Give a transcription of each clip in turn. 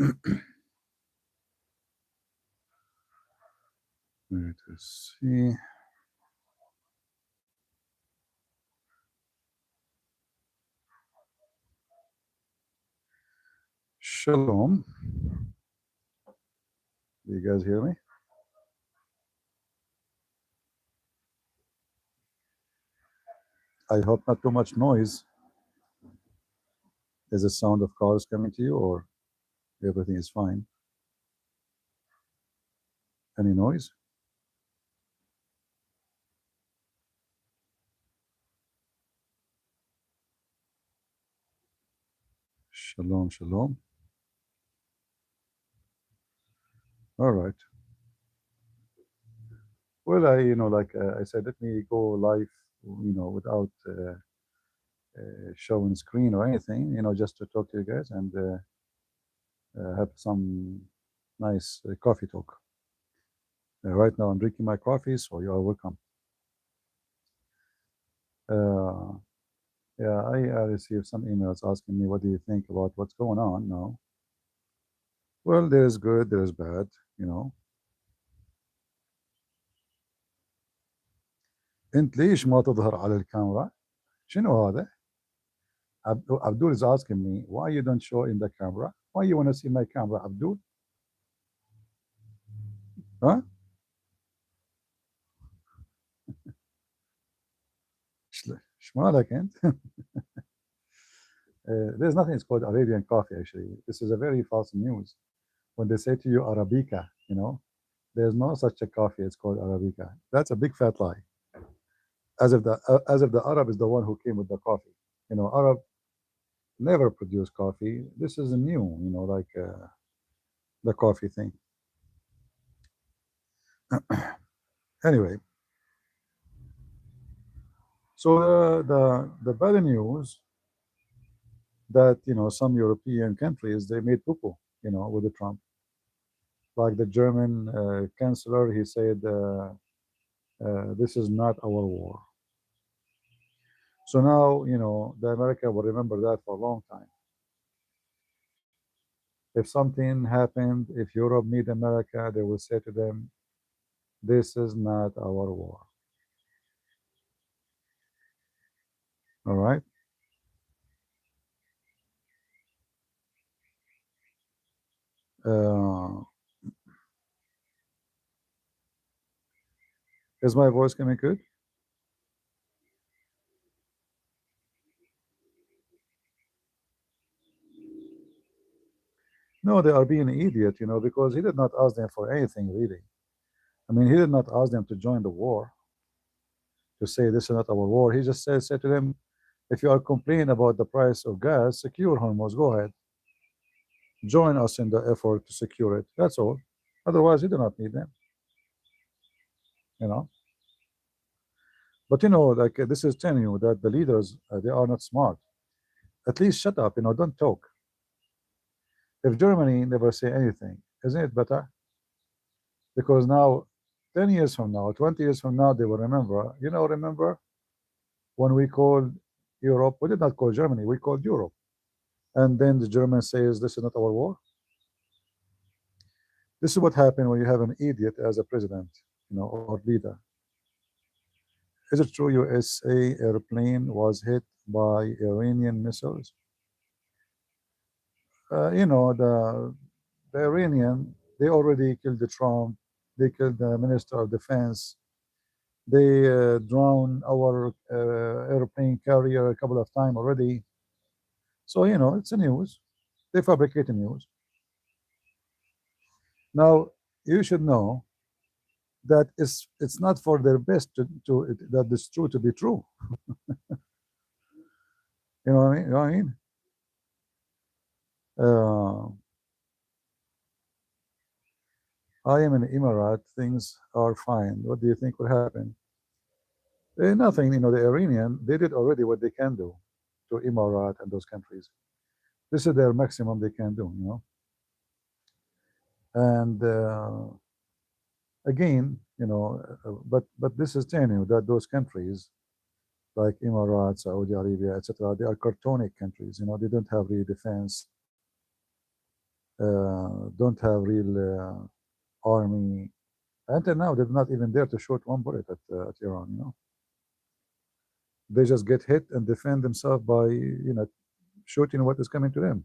Let's see. Shalom. Do you guys hear me? I hope not too much noise. Is the sound of cars coming to you, or everything is fine? Any noise? Shalom, shalom. All right. Well, like I said, let me go live, without showing screen or anything, just to talk to you guys and have some nice coffee talk. Right now, I'm drinking my coffee, so you are welcome. Yeah, I received some emails asking me, what do you think about what's going on now? Well, there is good, there is bad, you know. انت ليش ما تظهر على الكاميرا؟ شنو هذا؟ Abdul is asking me, why you don't show in the camera? Why you want to see my camera, Abdul? Huh? شمالك انت? There's nothing it's called Arabian coffee, actually. This is a very false news. When they say to you Arabica, there's no such a coffee. It's called Arabica. That's a big fat lie. As if the Arab is the one who came with the coffee. Arab never produced coffee. This is a new, like the coffee thing. Anyway, so the bad news that some European countries, they made poo-poo, with the Trump. Like the German chancellor, he said, this is not our war. So now, the America will remember that for a long time. If something happened, if Europe need America, they will say to them, this is not our war. All right? Is my voice coming good? No, they are being an idiot, because he did not ask them for anything, really. I mean, he did not ask them to join the war, to say this is not our war. He just said to them, if you are complaining about the price of gas, secure Hormuz, go ahead. Join us in the effort to secure it. That's all. Otherwise, you do not need them, you know. But, like this is telling you that the leaders, they are not smart. At least shut up, don't talk. If Germany never say anything, isn't it better? Because now, 10 years from now, 20 years from now, they will remember. Remember when we called Europe, we did not call Germany, we called Europe. And then the German says, this is not our war. This is what happened when you have an idiot as a president, or leader. Is it true USA airplane was hit by Iranian missiles? The Iranian, they already killed the Trump, they killed the Minister of Defense, they drowned our airplane carrier a couple of times already. So, it's a news. They fabricate news. Now, you should know that it's not for their best that it's true to be true. You know what I mean? I am in Emirat. Things are fine. What do you think will happen? Nothing. The Iranian, they did already what they can do to Emirat and those countries. This is their maximum they can do. And again, but this is telling you that those countries like Emirat, Saudi Arabia, etc., they are cartonic countries. They don't have really defense. don't have real army. Until now, they're not even there to shoot one bullet at Iran. They just get hit and defend themselves by shooting what is coming to them.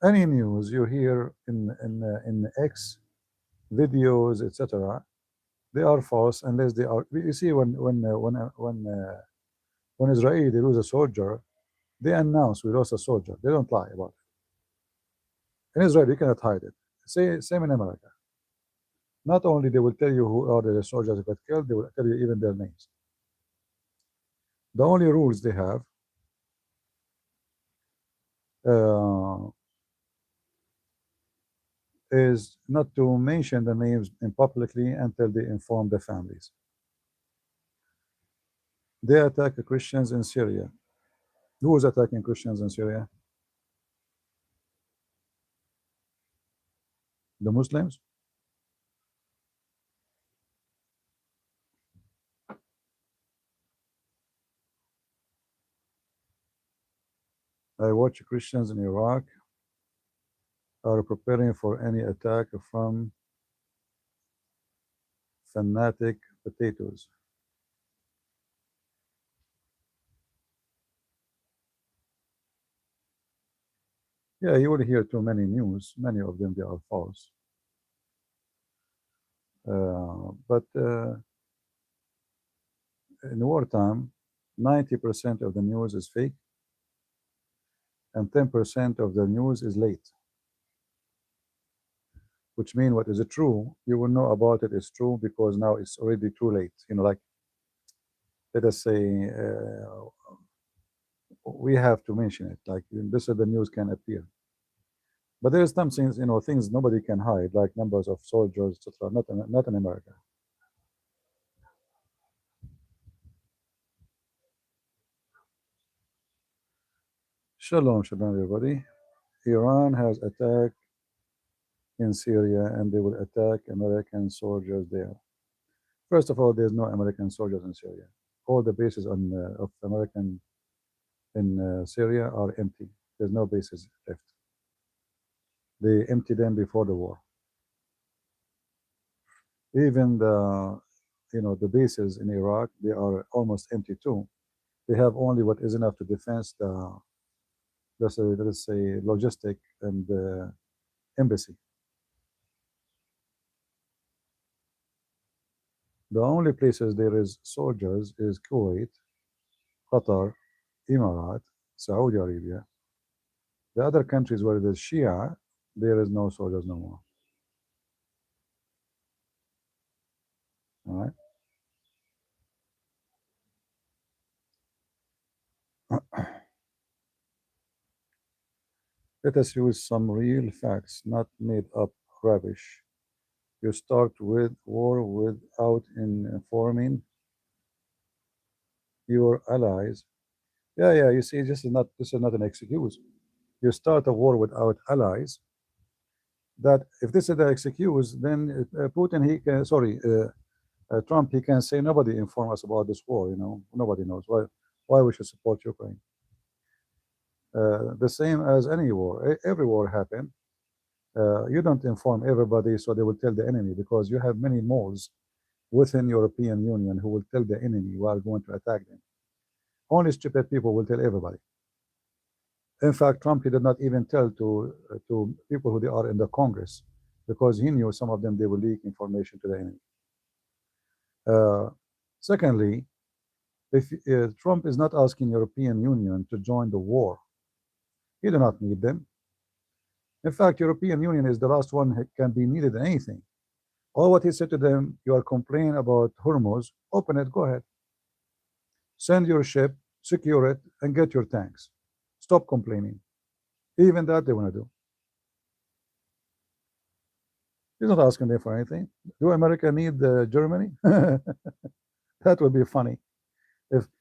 Any news you hear in X videos, etc., they are false unless they are. You see, when Israeli they lose a soldier, they announce we lost a soldier. They don't lie about it. In Israel, you cannot hide it. Same in America. Not only they will tell you who are the soldiers that got killed, they will tell you even their names. The only rules they have is not to mention the names in publicly until they inform the families. They attack Christians in Syria. Who is attacking Christians in Syria? The Muslims? I watch Christians in Iraq are preparing for any attack from fanatic potatoes. Yeah, you will hear too many news. Many of them, they are false. But in wartime, 90% of the news is fake, and 10% of the news is late. Which means what is true, you will know about it is true because now it's already too late. Like, let us say, we have to mention it. Like, this is the news can appear. But there is some things, things nobody can hide, like numbers of soldiers, etc. Not in America. Shalom, everybody. Iran has attacked in Syria, and they will attack American soldiers there. First of all, there's no American soldiers in Syria. All the bases of American in Syria are empty. There's no bases left. They emptied them before the war. Even the bases in Iraq, they are almost empty too. They have only what is enough to defend the, let's say logistic and embassy. The only places there is soldiers is Kuwait, Qatar, Emirat, Saudi Arabia. The other countries where there's Shia, there is no soldiers no more. All right. Let us use some real facts, not made up rubbish. You start with war without informing your allies. Yeah. You see, this is not an excuse. You start a war without allies. That if this is the excuse, then Putin, he can. Trump, he can say nobody inform us about this war. Nobody knows why we should support Ukraine. The same as any war. Every war happened. You don't inform everybody, so they will tell the enemy, because you have many moles within European Union who will tell the enemy we are going to attack them. Only stupid people will tell everybody. In fact, Trump, he did not even tell to people who they are in the Congress, because he knew some of them, they will leak information to the enemy. Secondly, if Trump is not asking European Union to join the war, he do not need them. In fact, European Union is the last one that can be needed in anything. All what he said to them, you are complaining about Hormuz, open it, go ahead. Send your ship, secure it, and get your tanks. Stop complaining. Even that they want to do. He's not asking them for anything. Do America need Germany? That would be funny.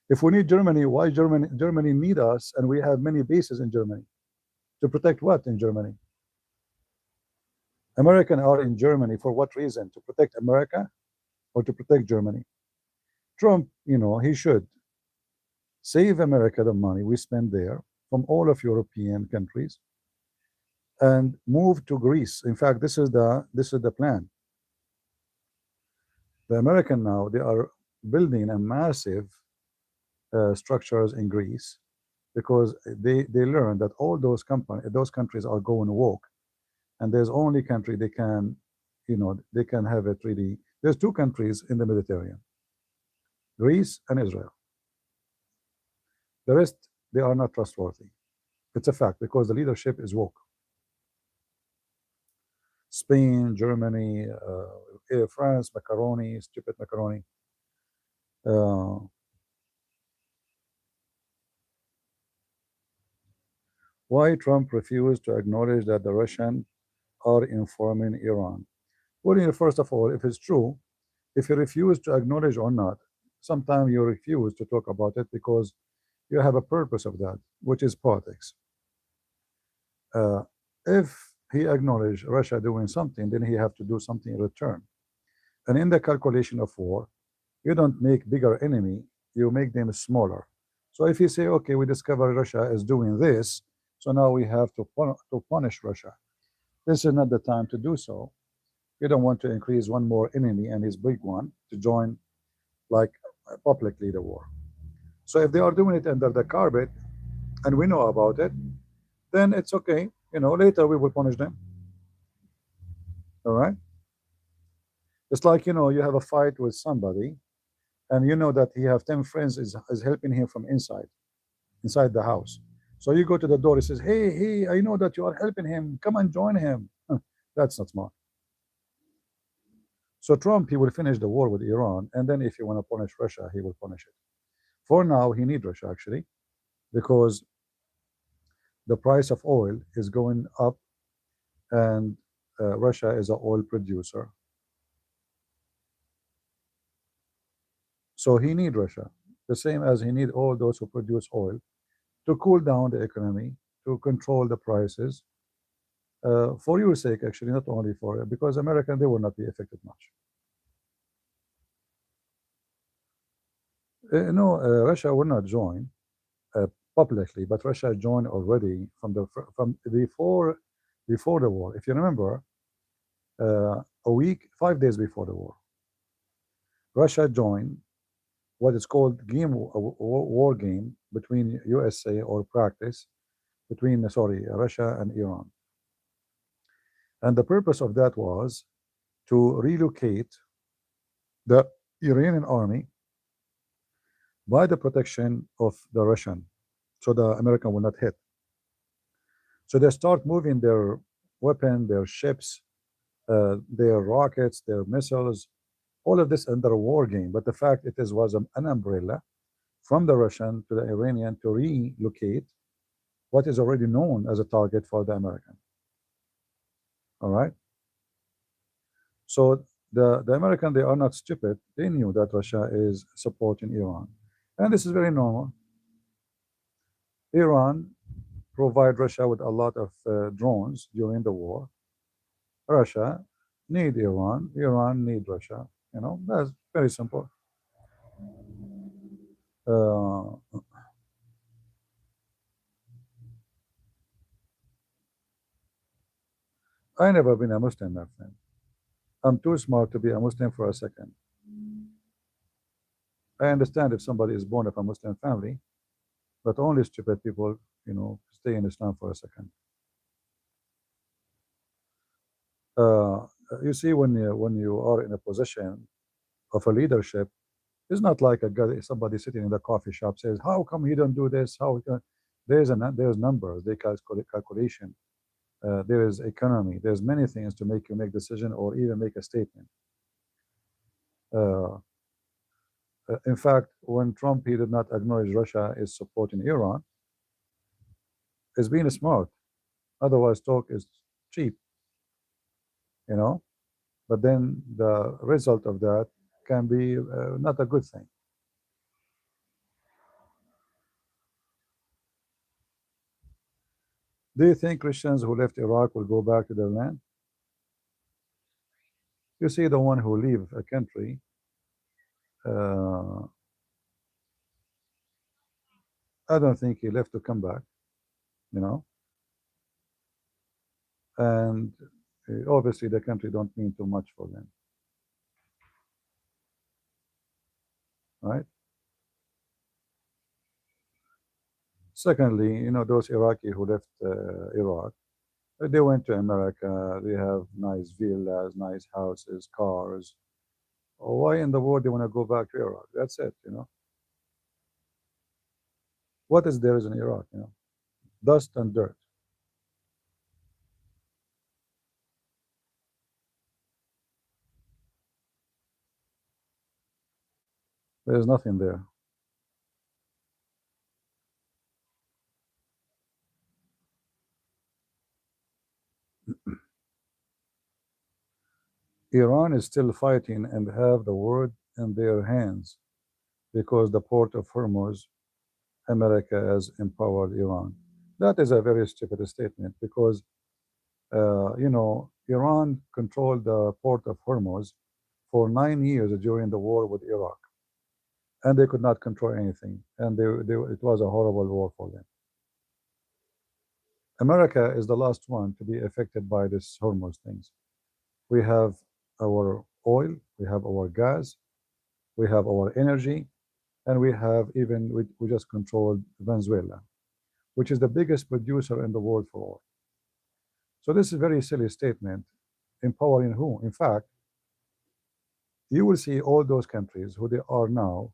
If we need Germany, why Germany need us, and we have many bases in Germany? To protect what in Germany? Americans are in Germany for what reason? To protect America? or to protect Germany. Trump, he should save America the money we spend there from all of European countries and move to Greece. In fact, this is the plan. The American now, they are building a massive structures in Greece because they learned that all those countries are going woke, and there's only country they can have it really. There's two countries in the Mediterranean, Greece and Israel. The rest, they are not trustworthy. It's a fact because the leadership is woke. Spain, Germany, France, macaroni, stupid macaroni. Why Trump refused to acknowledge that the Russians are informing Iran? Well, first of all, if it's true, if you refuse to acknowledge or not, sometimes you refuse to talk about it because you have a purpose of that, which is politics. If he acknowledged Russia doing something, then he have to do something in return. And in the calculation of war, you don't make bigger enemy, you make them smaller. So if you say, okay, we discover Russia is doing this, so now we have to punish Russia. This is not the time to do so. You don't want to increase one more enemy and his big one to join like publicly the war. So if they are doing it under the carpet and we know about it, then it's okay. Later we will punish them. All right. It's like, you have a fight with somebody and you know that he have 10 friends is helping him from inside the house. So you go to the door, he says, hey, I know that you are helping him. Come and join him. That's not smart. So Trump, he will finish the war with Iran, and then if you want to punish Russia, he will punish it. For now, he needs Russia, actually, because the price of oil is going up, and Russia is an oil producer. So he needs Russia, the same as he needs all those who produce oil to cool down the economy, to control the prices, for your sake, actually, not only for it, because American, they will not be affected much. No, Russia will not join publicly, but Russia joined already from before the war. If you remember, a week, 5 days before the war, Russia joined what is called war game between USA or practice between Russia and Iran. And the purpose of that was to relocate the Iranian army by the protection of the Russian, so the American will not hit. So they start moving their weapon, their ships, their rockets, their missiles, all of this under a war game. But the fact it was an umbrella from the Russian to the Iranian to relocate what is already known as a target for the American. All right. So the American, they are not stupid. They knew that Russia is supporting Iran. And this is very normal. Iran provide Russia with a lot of drones during the war. Russia need Iran. Iran need Russia. That's very simple. I never been a Muslim, my friend. I'm too smart to be a Muslim for a second. I understand if somebody is born of a Muslim family, but only stupid people, stay in Islam for a second. You see, when you are in a position of a leadership, it's not like somebody sitting in the coffee shop says, "How come you don't do this? How there's numbers, they calculation, there is economy, there's many things to make you make decision or even make a statement." In fact, when Trump he did not acknowledge Russia is supporting Iran, is being smart. Otherwise, talk is cheap, But then the result of that can be not a good thing. Do you think Christians who left Iraq will go back to their land? You see, the one who leave a country, Uh, I don't think he left to come back, you know. And obviously the country don't mean too much for them, right? Secondly, those Iraqi who left Iraq, they went to America. They have nice villas, nice houses, cars. Why in the world they want to go back to Iraq? That's it. What is there is in Iraq? Dust and dirt. There's nothing there. Iran is still fighting and have the world in their hands because the port of Hormuz, America has empowered Iran. That is a very stupid statement because, Iran controlled the port of Hormuz for 9 years during the war with Iraq, and they could not control anything, and it was a horrible war for them. America is the last one to be affected by this Hormuz things. We have our oil, we have our gas, we have our energy, and we just controlled Venezuela, which is the biggest producer in the world for oil. So this is a very silly statement. Empowering who? In fact, you will see all those countries who they are now,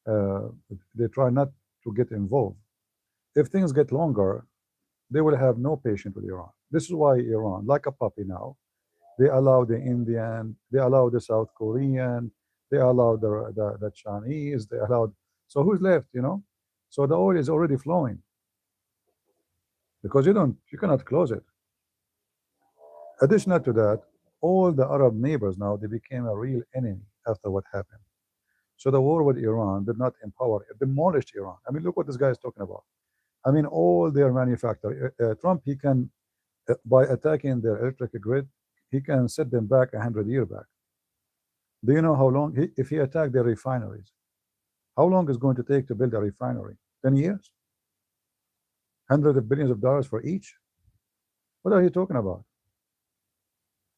uh, they try not to get involved. If things get longer, they will have no patience with Iran. This is why Iran, like a puppy now, they allow the Indian, they allow the South Korean, they allow the Chinese, they allowed. So who's left? So the oil is already flowing because you cannot close it. Additional to that, all the Arab neighbors now they became a real enemy after what happened. So the war with Iran did not empower, it demolished Iran. I mean, look what this guy is talking about. I mean, all their manufacturing. Trump, he can, by attacking their electric grid, he can set them back 100 years back. Do you know how long, if he attacked their refineries, how long is going to take to build a refinery? 10 years? Hundreds of billions of dollars for each? What are you talking about?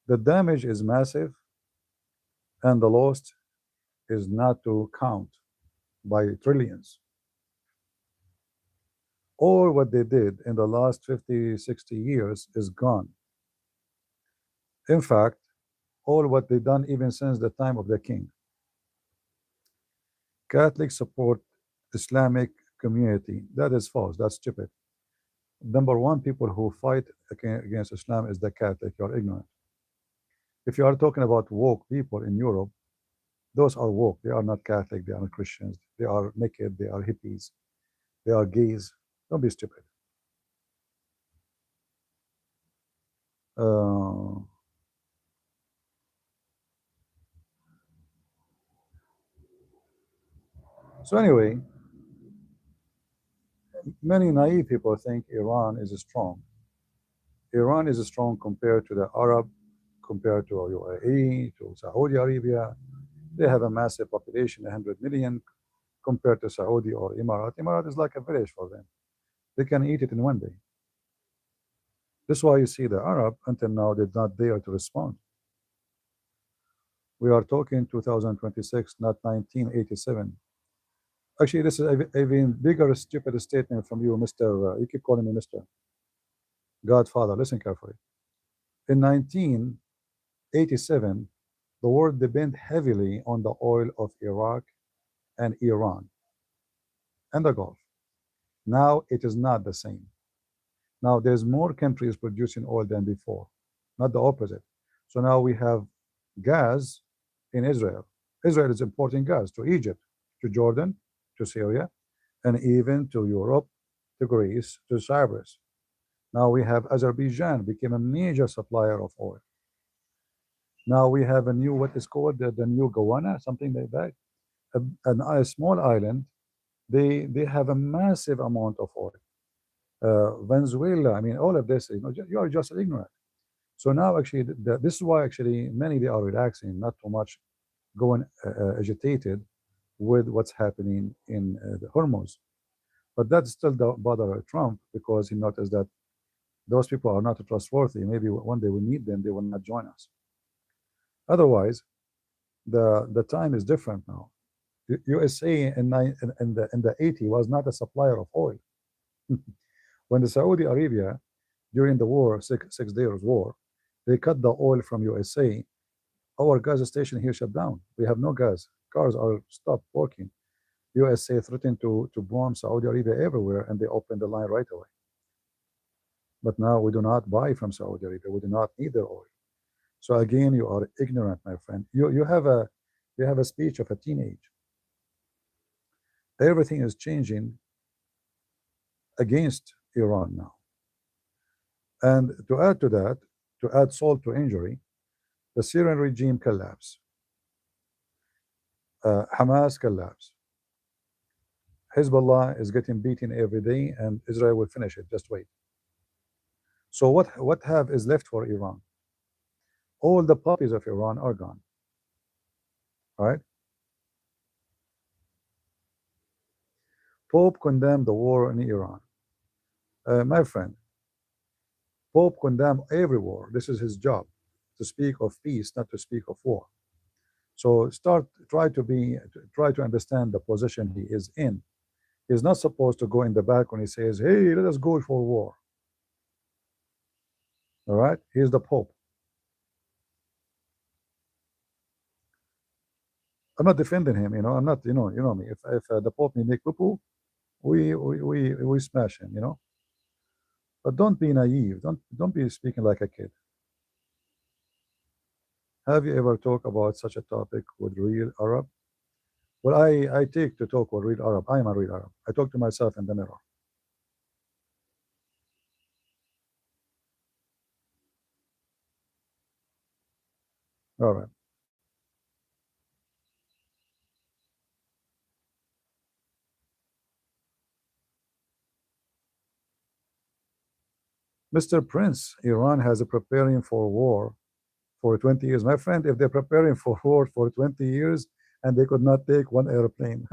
The damage is massive, and the loss is not to count by trillions. All what they did in the last 50, 60 years is gone. In fact, all what they've done even since the time of the king. Catholics support Islamic community. That is false. That's stupid. Number one, people who fight against Islam is the Catholic. You are ignorant. If you are talking about woke people in Europe, those are woke. They are not Catholic. They are not Christians. They are naked. They are hippies. They are gays. Don't be stupid. So anyway, many naive people think Iran is strong. Iran is strong compared to the Arab, compared to UAE, to Saudi Arabia. They have a massive population, 100 million, compared to Saudi or Emirat. Emirat is like a village for them. They can eat it in one day. This is why you see the Arab, until now, did not dare to respond. We are talking 2026, not 1987. Actually, this is an even bigger stupid statement from you, Mr. You keep calling me Mr. Godfather. Listen carefully. In 1987, the world depended heavily on the oil of Iraq and Iran and the Gulf. Now it is not the same. Now there's more countries producing oil than before, not the opposite. So now we have gas in Israel. Israel is importing gas to Egypt, to Jordan, to Syria, and even to Europe, to Greece, to Cyprus. Now we have Azerbaijan became a major supplier of oil. Now we have a new, what is called the new Guyana, something like that. A small island, they have a massive amount of oil. Venezuela, I mean, all of this, you are just ignorant. So now actually, this is why actually many, they are relaxing, not too much going agitated, with what's happening in the Hormuz. But that still don't bother Trump, because he noticed that those people are not trustworthy. Maybe one day we need them, they will not join us. Otherwise, the time is different now. USA in the 80s was not a supplier of oil. When the Saudi Arabia, during the war, six days war, they cut the oil from USA. Our gas station here shut down. We have no gas. Cars are stopped working. USA threatened to bomb Saudi Arabia everywhere, and they opened the line right away. But now we do not buy from Saudi Arabia. We do not need their oil. So again, you are ignorant, my friend. You have a speech of a teenage. Everything is changing against Iran now. And to add to that, to add salt to injury, the Syrian regime collapsed. Hamas collapsed. Hezbollah is getting beaten every day, and Israel will finish it. Just wait. So what is left for Iran? All the puppies of Iran are gone. All right? Pope condemned the war in Iran. My friend, Pope condemned every war. This is his job, to speak of peace, not to speak of war. So try to understand the position he is in. He's not supposed to go in the back when he says, hey, let us go for war. All right? He's the Pope. I'm not defending him, I'm not, you know me. If the Pope may make poo-poo, we smash him, But don't be naive. Don't be speaking like a kid. Have you ever talked about such a topic with real Arab? Well, I take to talk with real Arab. I am a real Arab. I talk to myself in the mirror. All right. Mr. Prince, Iran has a preparing for war for 20 years. My friend, if they're preparing for war for 20 years and they could not take one airplane.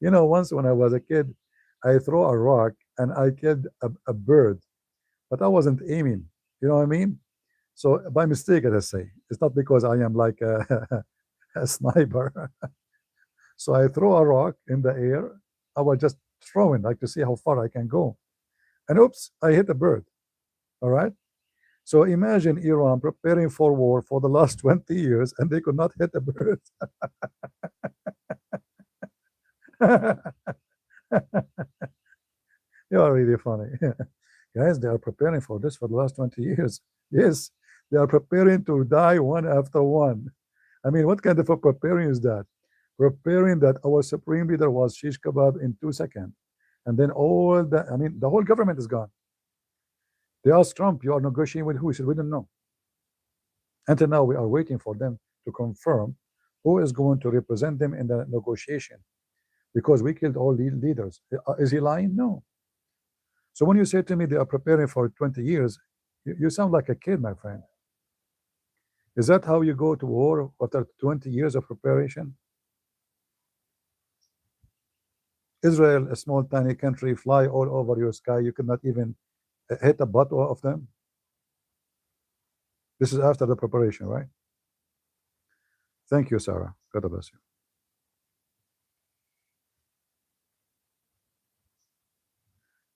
Once when I was a kid, I threw a rock and I killed a bird, but I wasn't aiming. You know what I mean? So by mistake, as I say, it's not because I am like a sniper. So I throw a rock in the air. I was just throwing, like to see how far I can go. And oops, I hit a bird. All right? So imagine Iran preparing for war for the last 20 years, and they could not hit a bird. You are really funny. Guys, they are preparing for this for the last 20 years. Yes, they are preparing to die one after one. I mean, what kind of a preparing is that? Preparing that our supreme leader was shish kebab in 2 seconds. And then the whole government is gone. They asked Trump, you are negotiating with who? He said, we don't know. Until now, we are waiting for them to confirm who is going to represent them in the negotiation. Because we killed all the leaders. Is he lying? No. So when you say to me they are preparing for 20 years, you sound like a kid, my friend. Is that how you go to war after 20 years of preparation? Israel, a small tiny country, fly all over your sky. You cannot even hit a butt of them. This is after the preparation, right? Thank you, Sarah. God bless you.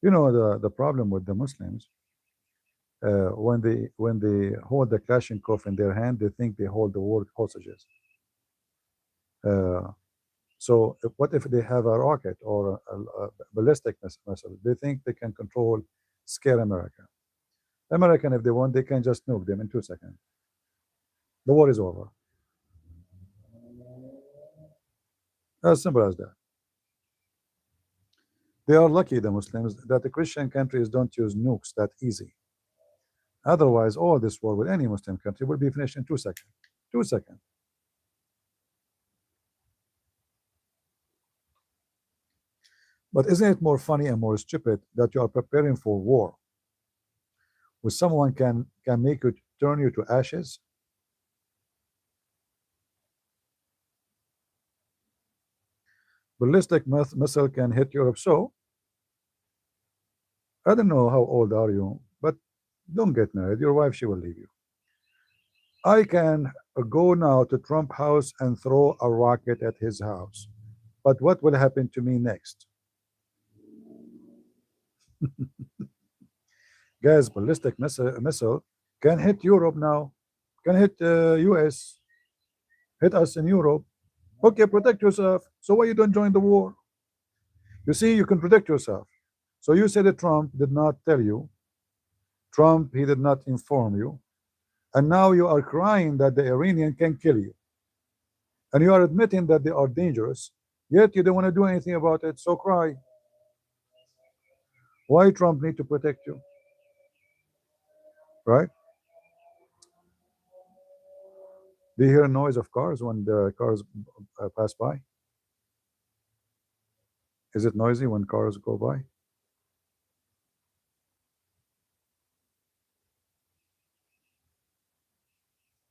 The problem with the Muslims, when they hold the Kalashnikov in their hand, they think they hold the world hostages. So what if they have a rocket or a ballistic missile? They think they can scare America. American, if they want, they can just nuke them in 2 seconds. The war is over. As simple as that. They are lucky, the Muslims, that the Christian countries don't use nukes that easy. Otherwise, all this war with any Muslim country will be finished in 2 seconds. 2 seconds. But isn't it more funny and more stupid that you are preparing for war With someone can make you turn you to ashes. Ballistic missile can hit Europe. So I don't know how old are you, but don't get married. Your wife, she will leave you. I can go now to Trump house and throw a rocket at his house. But what will happen to me next? Guys, ballistic missile can hit Europe now, can hit US, hit us in Europe. Okay, protect yourself. So why you don't join the war? You see, you can protect yourself. So you said that Trump did not tell you. Trump, he did not inform you. And now you are crying that the Iranian can kill you. And you are admitting that they are dangerous, yet you don't want to do anything about it, so cry. Why Trump need to protect you? Right? Do you hear a noise of cars when the cars pass by? Is it noisy when cars go by?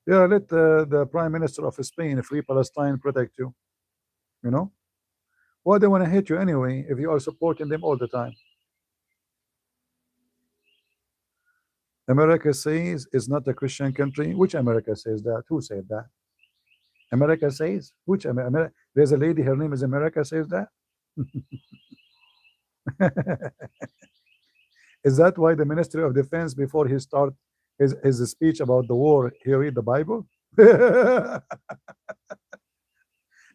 Yeah, let the Prime Minister of Spain, Free Palestine, protect you. You know? Why they want to hit you anyway if you are supporting them all the time? America says it's not a Christian country. Which America says that? Who said that? America says? Which America? There's a lady, her name is America, says that? Is that why the Ministry of Defense, before he start his speech about the war, he read the Bible?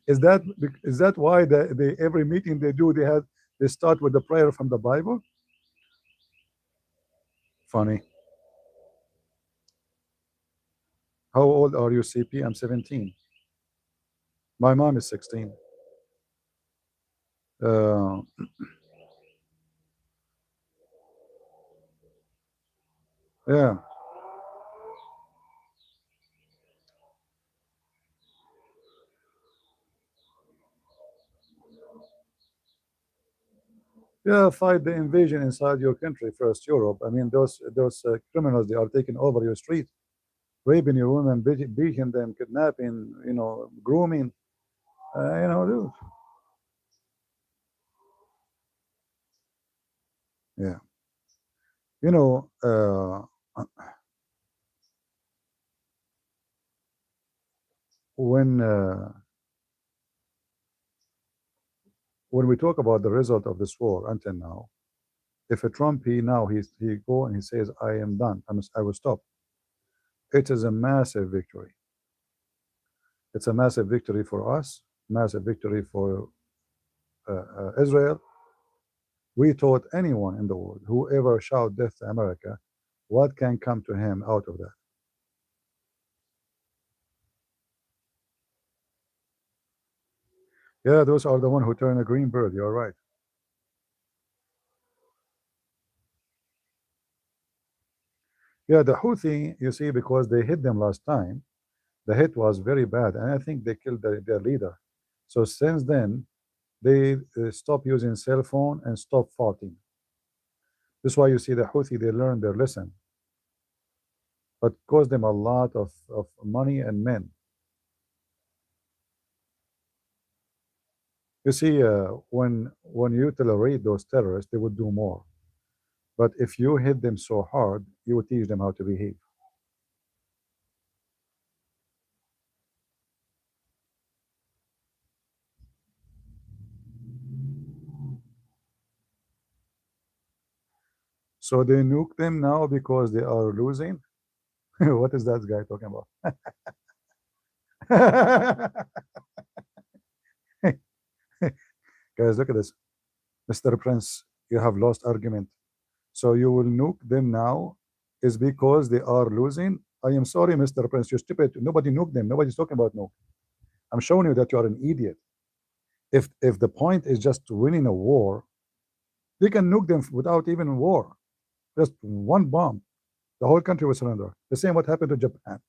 Is that why they every meeting they do, they start with the prayer from the Bible? Funny. How old are you, CP? I'm 17. My mom is 16. Yeah. Yeah, fight the invasion inside your country first, Europe. I mean, those criminals, they are taking over your street, raping your women, beating them, kidnapping, grooming, dude. Yeah. You know, when we talk about the result of this war until now, if a Trump he go and he says, I am done, I will stop, it is a massive victory. It's a massive victory for us, massive victory for Israel. We taught anyone in the world, whoever shout death to America, what can come to him out of that? Yeah, those are the one who turn a green bird. You're right. Yeah, the Houthi, you see, because they hit them last time, the hit was very bad, and I think they killed their leader. So since then, they stop using cell phone and stop fighting. That's why you see the Houthi, they learned their lesson, but cost them a lot of money and men. You see, when you tolerate those terrorists, they would do more. But if you hit them so hard, you would teach them how to behave. So they nuke them now because they are losing. What is that guy talking about? Guys, look at this. Mr. Prince, you have lost argument. So you will nuke them now is because they are losing. I am sorry, Mr. Prince, you're stupid. Nobody nuked them. Nobody's talking about nuke. I'm showing you that you are an idiot. If the point is just winning a war, they can nuke them without even war. Just one bomb, the whole country will surrender. The same what happened to Japan.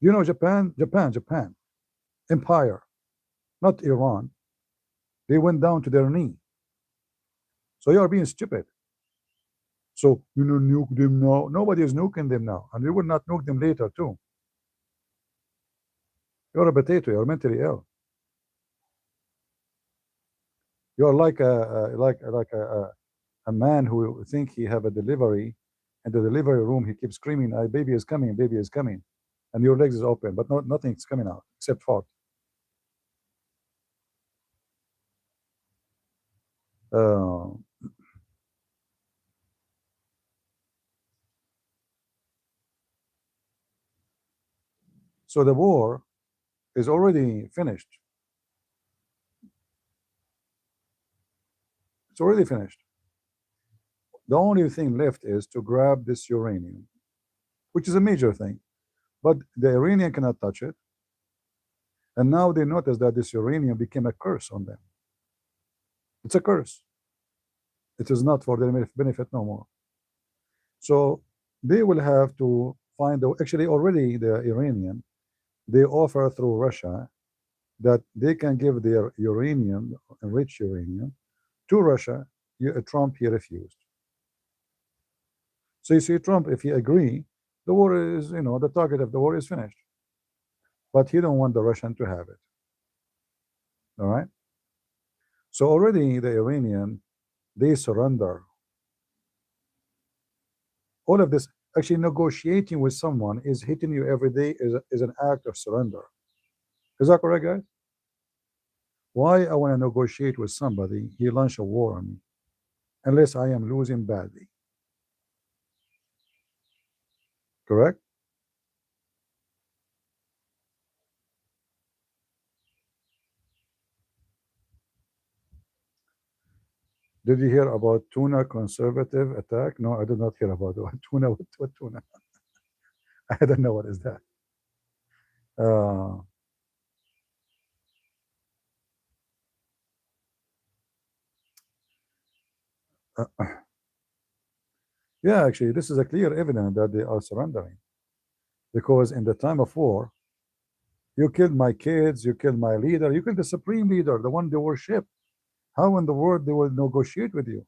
You know Japan, empire, not Iran. They went down to their knee. So you are being stupid. So, nuke them now. Nobody is nuking them now, and we will not nuke them later too. You're a potato. You're mentally ill. You're like a man who think he have a delivery, in the delivery room he keeps screaming, "Baby is coming, baby is coming," and your legs is open, but nothing's coming out except fart. Uh, so the war is already finished. It's already finished. The only thing left is to grab this uranium, which is a major thing. But the Iranian cannot touch it. And now they notice that this uranium became a curse on them. It's a curse. It is not for their benefit no more. So they will have to find, actually already the Iranian, they offer through Russia that they can give their uranium, enriched uranium, to Russia. Trump, he refused. So you see, Trump, if he agree, the war is, the target of the war is finished. But he don't want the Russian to have it. All right? So already the Iranian, they surrender. All of this, actually negotiating with someone is hitting you every day is an act of surrender. Is that correct, guys? Why I want to negotiate with somebody, he launch a war on me, unless I am losing badly. Correct? Did you hear about tuna conservative attack? No, I did not hear about what tuna. What tuna? I don't know what is that. Uh, yeah, actually, this is a clear evidence that they are surrendering, because in the time of war, you killed my kids, you killed my leader, you killed the supreme leader, the one they worship. How in the world they will negotiate with you?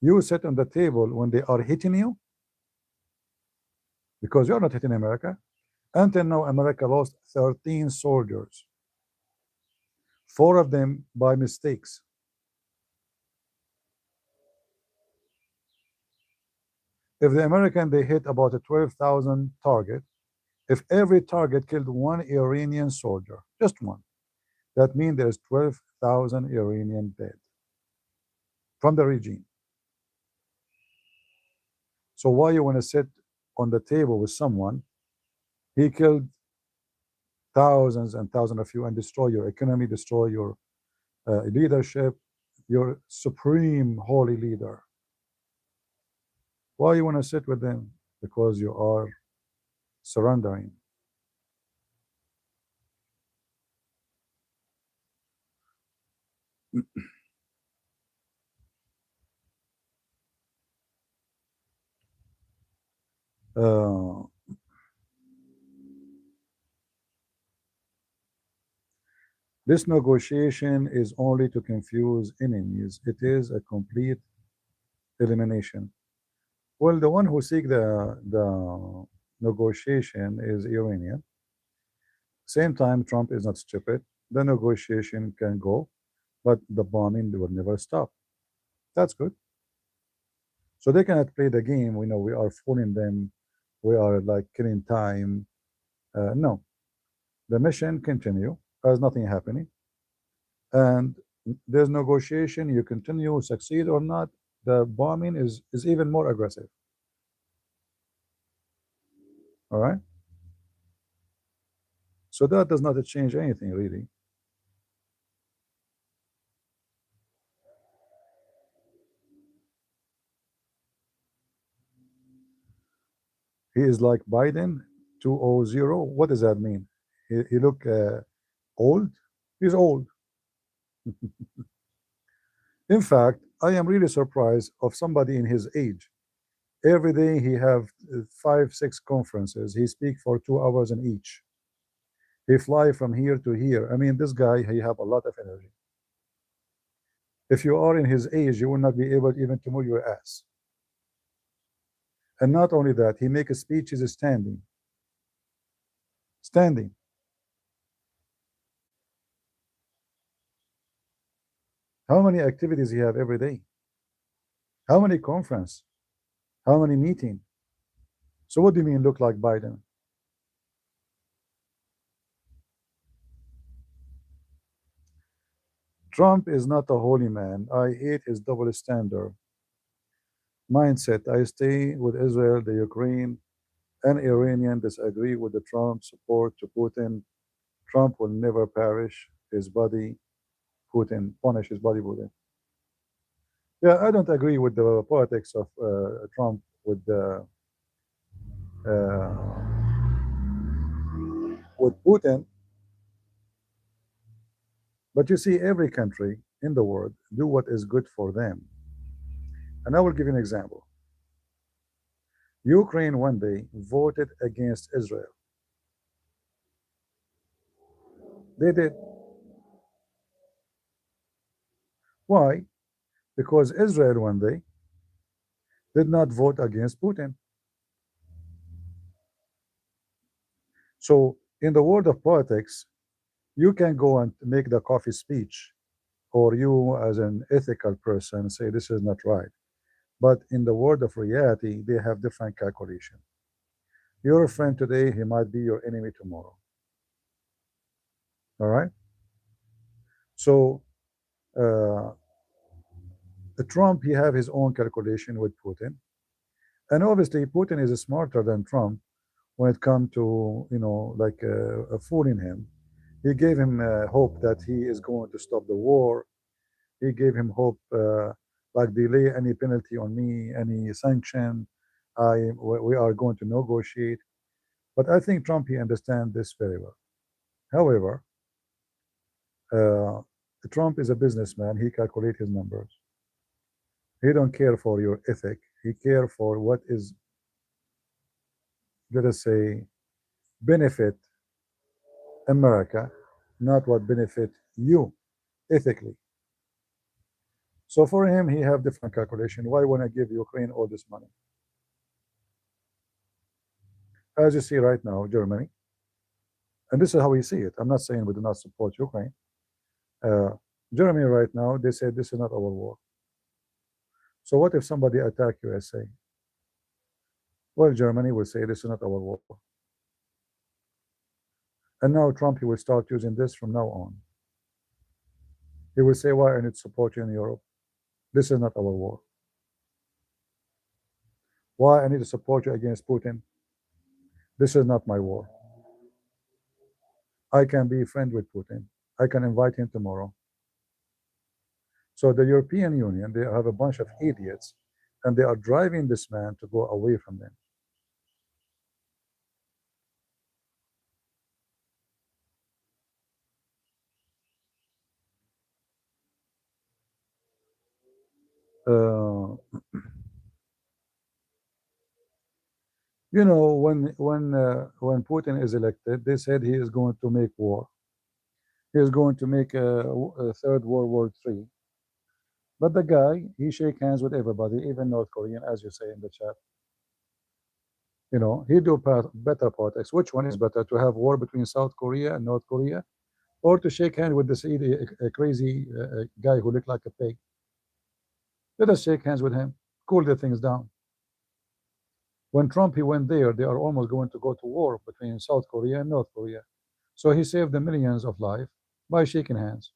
You sit on the table when they are hitting you, because you're not hitting America. Until now, America lost 13 soldiers, 4 of them by mistakes. If the American, they hit about a 12,000 target, if every target killed 1 Iranian soldier, just one, that means there's 12,000 Iranian dead from the regime. So why you want to sit on the table with someone? He killed thousands and thousands of you and destroy your economy, destroy your leadership, your supreme holy leader. Why you want to sit with them? Because you are surrendering. Uh, this negotiation is only to confuse enemies. It is a complete elimination. Well, the one who seek the negotiation is Iranian. Same time, Trump is not stupid. The negotiation can go, but the bombing will never stop. That's good. So they cannot play the game. We know we are fooling them. We are like killing time. No, the mission continue as nothing happening, and there's negotiation. You continue, succeed or not. The bombing is even more aggressive. All right. So that does not change anything really. He is like Biden 200. What does that mean? He look old. He's old. In fact, I am really surprised of somebody in his age. Every day he have 5, 6 conferences. He speak for 2 hours in each. He fly from here to here. I mean, this guy, he have a lot of energy. If you are in his age, you will not be able even to move your ass. And not only that, he makes speeches standing. Standing. How many activities he have every day? How many conference? How many meeting? So what do you mean look like Biden? Trump is not a holy man. I hate his double standard mindset. I stay with Israel, the Ukraine, and Iranian disagree with the Trump support to Putin. Trump will never perish his body. Putin punish his body. Putin. Yeah, I don't agree with the politics of Trump uh, with Putin. But you see, every country in the world do what is good for them. And I will give you an example. Ukraine one day voted against Israel. They did. Why? Because Israel one day did not vote against Putin. So in the world of politics, you can go and make the coffee speech, or you as an ethical person say this is not right. But in the world of reality, they have different calculation. Your friend today, he might be your enemy tomorrow. All right? So uh, Trump, he have his own calculation with Putin. And obviously, Putin is smarter than Trump when it comes to, like fooling him. He gave him hope that he is going to stop the war. He gave him hope, like delay any penalty on me, any sanction. We are going to negotiate. But I think Trump, he understands this very well. However, uh, Trump is a businessman. He calculates his numbers. He don't care for your ethic. He care for what is, let us say, benefit America, not what benefit you ethically. So for him, he have different calculation. Why want to give Ukraine all this money? As you see right now, Germany, and this is how we see it. I'm not saying we do not support Ukraine. Uh, Germany right now, they say this is not our war. So what if somebody attack USA? Well, Germany will say this is not our war. And now Trump, he will start using this from now on. He will say, why I need to support you in Europe? This is not our war. Why I need to support you against Putin? This is not my war. I can be friend with Putin. I can invite him tomorrow. So the European Union, they have a bunch of idiots, and they are driving this man to go away from them. Uh, when Putin is elected, they said he is going to make war. He is going to make a third World War III. But the guy, he shake hands with everybody, even North Korean, as you say in the chat. He do better politics. Which one is better, to have war between South Korea and North Korea, or to shake hands with this crazy guy who looked like a pig? Let us shake hands with him, cool the things down. When Trump, he went there, they are almost going to go to war between South Korea and North Korea. So he saved the millions of lives by shaking hands.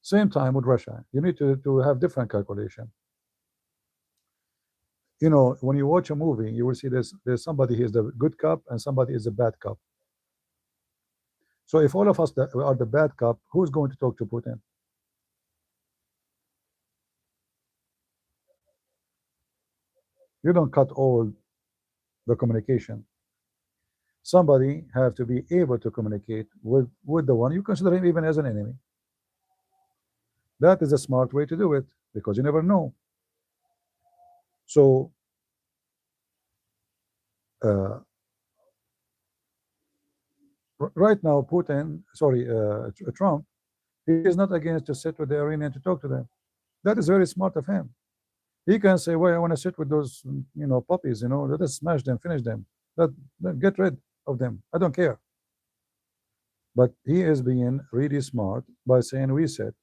Same time with Russia. You need to have different calculation. When you watch a movie, you will see there's somebody who is the good cop and somebody is the bad cop. So if all of us are the bad cop, who's going to talk to Putin? You don't cut all the communication. Somebody have to be able to communicate with the one you consider him even as an enemy. That is a smart way to do it, because you never know. So right now, Trump, he is not against to sit with the Iranian to talk to them. That is very smart of him. He can say, "Well, I want to sit with those, puppies. Let us smash them, finish them, let get rid of them. I don't care." But he is being really smart by saying, "We said,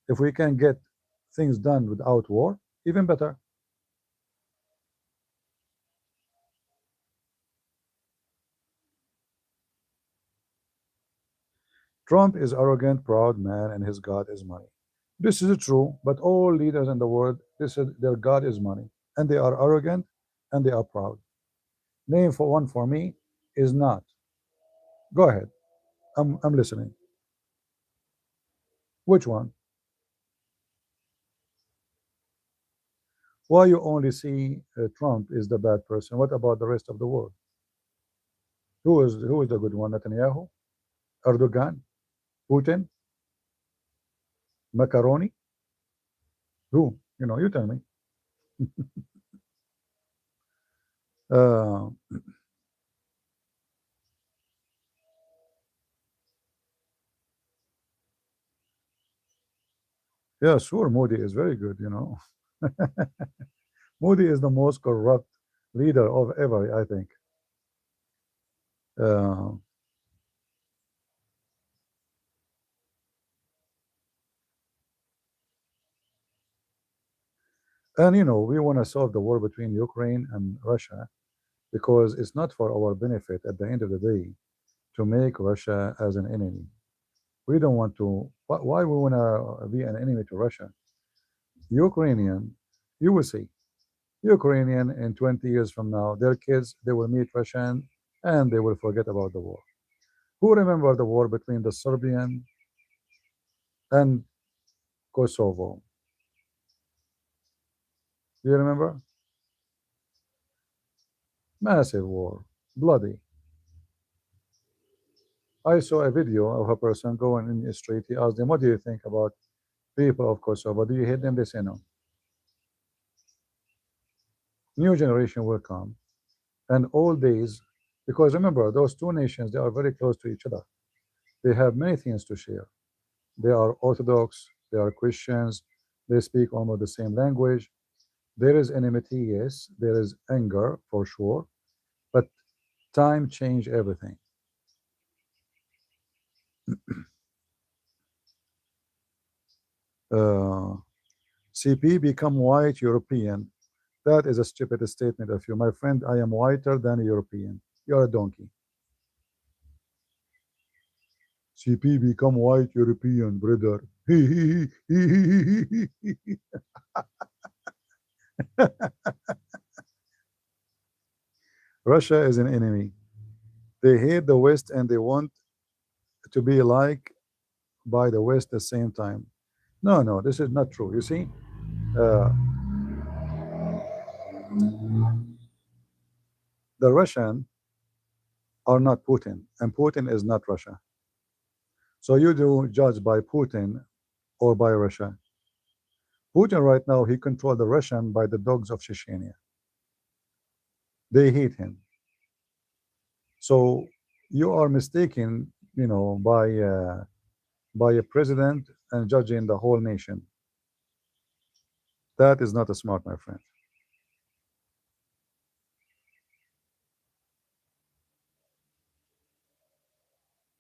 if we can get things done without war, even better." Trump is arrogant, proud man, and his God is money. This is true, but all leaders in the world, this is their God is money, and they are arrogant and they are proud. Name for one for me is not. Go ahead. I'm listening. Which one? Why you only see Trump is the bad person? What about the rest of the world? Who is the good one? Netanyahu, Erdogan, Putin, Macaroni? Who? You tell me. Uh, yeah, sure. Modi is very good. Modi is the most corrupt leader of ever, I think. Uh, and we want to solve the war between Ukraine and Russia because it's not for our benefit at the end of the day to make Russia as an enemy. We don't want to. Why we want to be an enemy to Russia? Ukrainian, you will see. Ukrainian in 20 years from now, their kids, they will meet Russian and they will forget about the war. Who remember the war between the Serbian and Kosovo? Do you remember? Massive war, bloody. I saw a video of a person going in the street. He asked them, "What do you think about people of Kosovo? Do you hate them?" They say no. New generation will come, and old days, because remember, those two nations, they are very close to each other. They have many things to share. They are Orthodox, they are Christians, they speak almost the same language. There is enmity, yes, there is anger for sure, but time changed everything. Uh, CP become white European. That is a stupid statement of you. My friend, I am whiter than a European. You're a donkey. CP become white European, brother. Russia is an enemy. They hate the West and they want to be like by the West at the same time. No, no, this is not true. You see, uh, the Russian are not Putin, and Putin is not Russia. So you do judge by Putin or by Russia. Putin right now, he controls the Russian by the dogs of Chechnya. They hate him. So you are mistaken, by a president and judging the whole nation. That is not a smart, my friend.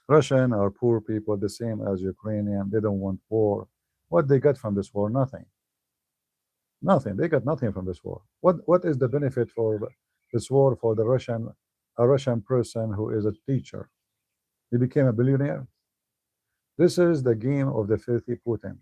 Russian are poor people, the same as Ukrainian. They don't want war. What they got from this war? Nothing. Nothing. They got nothing from this war. What is the benefit for this war for the Russian, a Russian person who is a teacher? He became a billionaire. This is the game of the filthy Putin.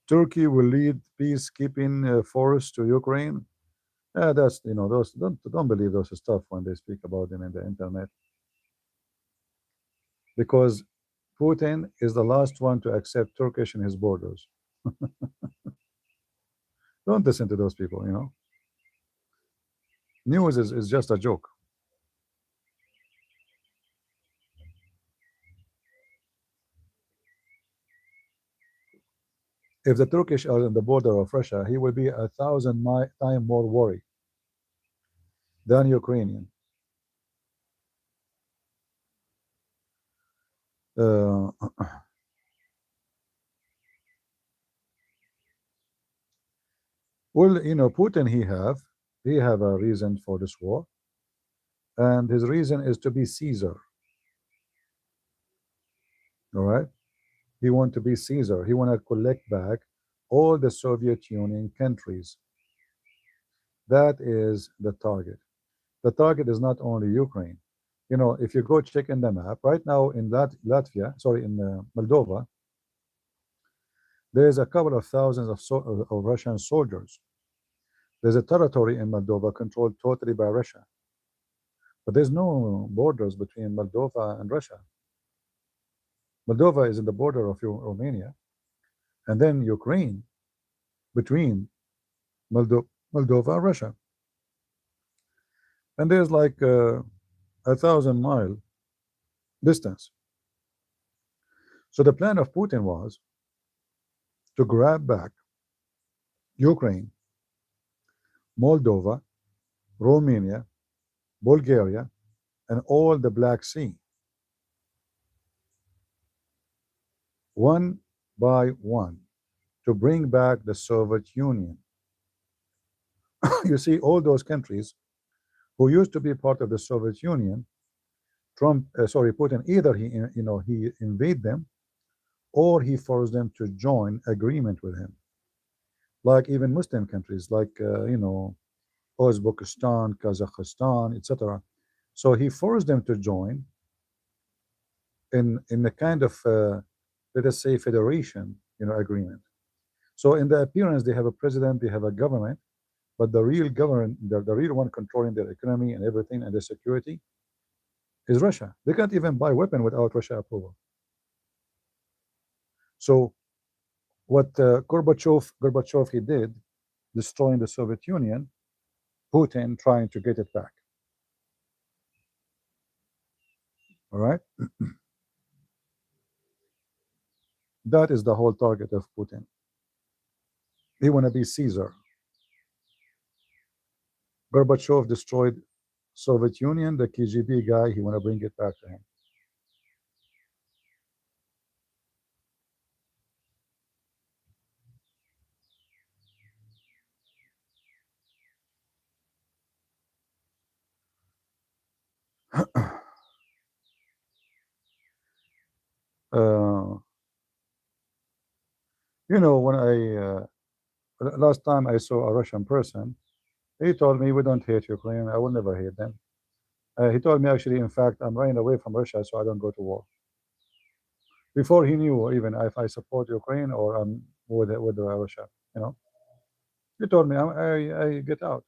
Turkey will lead peacekeeping force to Ukraine. That's those don't believe those stuff when they speak about them in the internet, because Putin is the last one to accept Turkish in his borders. Don't listen to those people. News is just a joke. If the Turkish are on the border of Russia, he will be 1,000 times more worried than Ukrainian. Uh, well, Putin, he have a reason for this war, and his reason is to be Caesar. All right, he want to be Caesar. He want to collect back all the Soviet Union countries. That is the target. The target is not only Ukraine. If you go check in the map right now in Latvia, sorry, in Moldova, there's a couple of thousands of Russian soldiers. There's a territory in Moldova controlled totally by Russia, but there's no borders between Moldova and Russia. Moldova is in the border of Romania, and then Ukraine between Moldova and Russia, and there's like a 1,000-mile distance. So the plan of Putin was to grab back Ukraine, Moldova, Romania, Bulgaria, and all the Black Sea, one by one, to bring back the Soviet Union. You see, all those countries who used to be part of the Soviet Union, Putin, either he invade them or he forced them to join agreement with him. Like even Muslim countries, like Uzbekistan, Kazakhstan, etc. So he forced them to join in a kind of let us say federation, agreement. So in the appearance, they have a president, they have a government, but the real government, the real one controlling their economy and everything and their security is Russia. They can't even buy weapon without Russia approval. So what Gorbachev he did, destroying the Soviet Union, Putin trying to get it back. All right. That is the whole target of Putin. He want to be Caesar. Gorbachev destroyed Soviet Union, the KGB guy, he want to bring it back to him. When last time I saw a Russian person, he told me we don't hate Ukraine. I will never hate them. He told me actually, in fact, I'm running away from Russia so I don't go to war. Before he knew even if I support Ukraine or I'm with Russia, he told me I get out.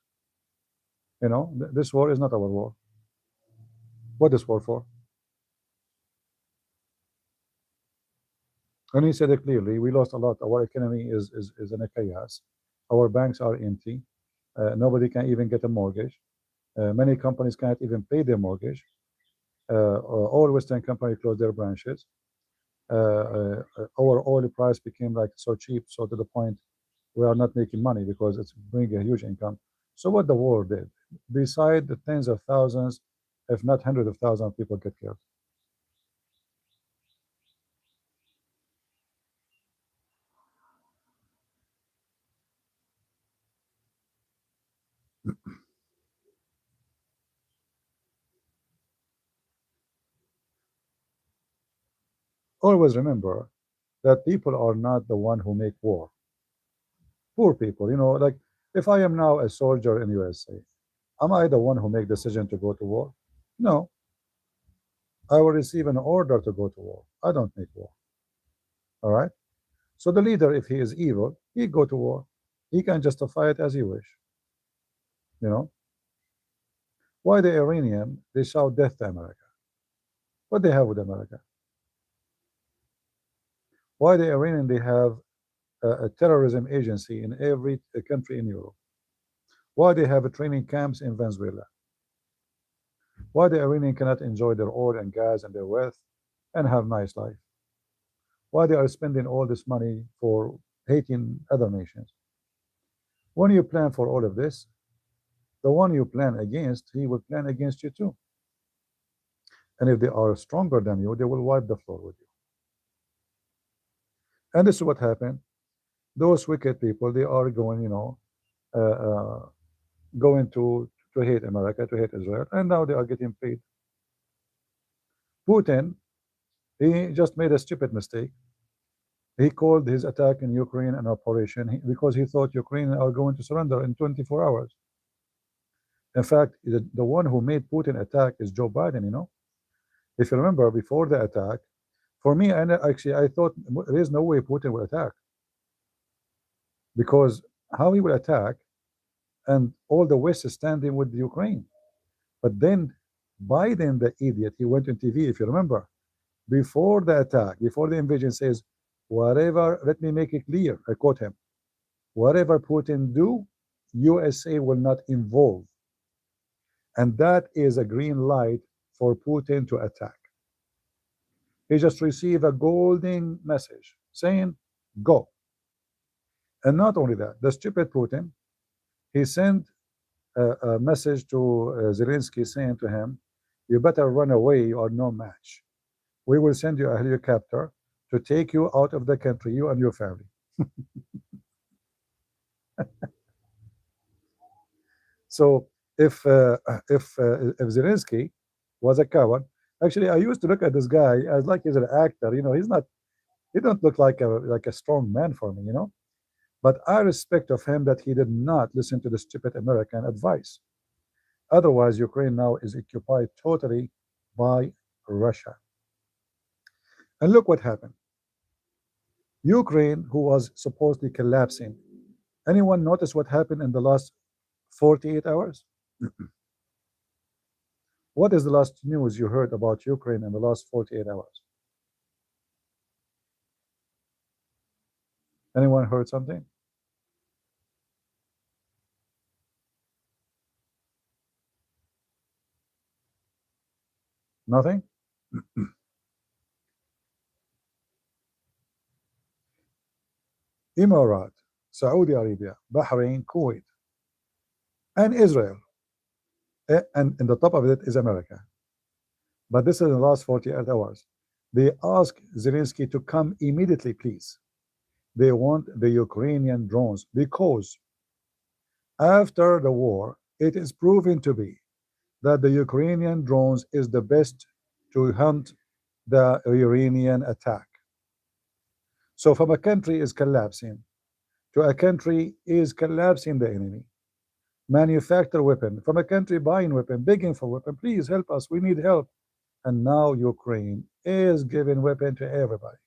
This war is not our war. What is war for? And he said it clearly. We lost a lot. Our economy is in a chaos. Our banks are empty. Nobody can even get a mortgage. Many companies can't even pay their mortgage. All Western companies closed their branches. Our oil price became like so cheap, so to the point we are not making money because it's bringing a huge income. So what the war did, beside the tens of thousands, if not hundreds of thousands of people get killed. Always remember that people are not the one who make war. Poor people, like if I am now a soldier in USA, am I the one who make decision to go to war? No. I will receive an order to go to war. I don't make war. All right. So the leader, if he is evil, he go to war. He can justify it as he wish. Why the Iranian, they shout death to America? What they have with America? Why the Iranian, they have a terrorism agency in every country in Europe? Why they have training camps in Venezuela? Why the Iranian cannot enjoy their oil and gas and their wealth and have nice life? Why they are spending all this money for hating other nations? When you plan for all of this, the one you plan against, he will plan against you too. And if they are stronger than you, they will wipe the floor with you. And this is what happened. Those wicked people, they are going, uh, uh, going to hate America, to hate Israel, and now they are getting paid. Putin, he just made a stupid mistake. He called his attack in Ukraine an operation because he thought Ukraine are going to surrender in 24 hours. In fact, the one who made Putin attack is Joe Biden. If you remember, before the attack, for me, and actually, I thought there is no way Putin will attack, because how he will attack, and all the West is standing with Ukraine. But then Biden, the idiot, he went on TV, if you remember, before the attack, before the invasion, says, whatever, let me make it clear, I quote him, whatever Putin do, USA will not involve. And that is a green light for Putin to attack. He just received a golden message saying, go. And not only that, the stupid Putin, he sent a message to Zelensky saying to him, you better run away, you are no match. We will send you a helicopter to take you out of the country, you and your family. So if Zelensky was a coward, actually, I used to look at this guy as like he's an actor. He don't look like a strong man for me. But I respect of him that he did not listen to the stupid American advice. Otherwise, Ukraine now is occupied totally by Russia. And look what happened. Ukraine, who was supposedly collapsing, anyone notice what happened in the last 48 hours? What is the last news you heard about Ukraine in the last 48 hours? Anyone heard something? Nothing? Emirat, Saudi Arabia, Bahrain, Kuwait, and Israel. And in the top of it is America. But this is in the last 48 hours. They ask Zelensky to come immediately, please. They want the Ukrainian drones because after the war, it is proven to be that the Ukrainian drones is the best to hunt the Iranian attack. So from a country is collapsing to a country is collapsing the enemy, manufacture weapon, from a country buying weapon, begging for weapon, please help us, we need help. And now Ukraine is giving weapon to everybody.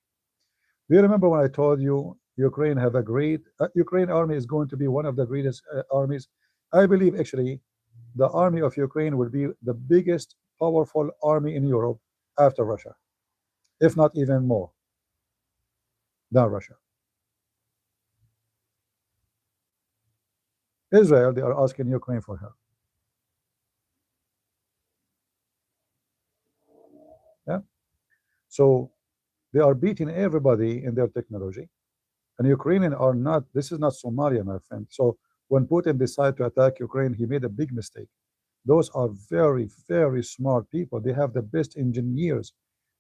Do you remember when I told you Ukraine have a great, Ukraine army is going to be one of the greatest armies? I believe actually the army of Ukraine will be the biggest powerful army in Europe after Russia, if not even more than Russia. Israel, they are asking Ukraine for help. Yeah. So they are beating everybody in their technology. And Ukrainians are not, this is not Somalia, my friend. So when Putin decided to attack Ukraine, he made a big mistake. Those are very, very smart people. They have the best engineers.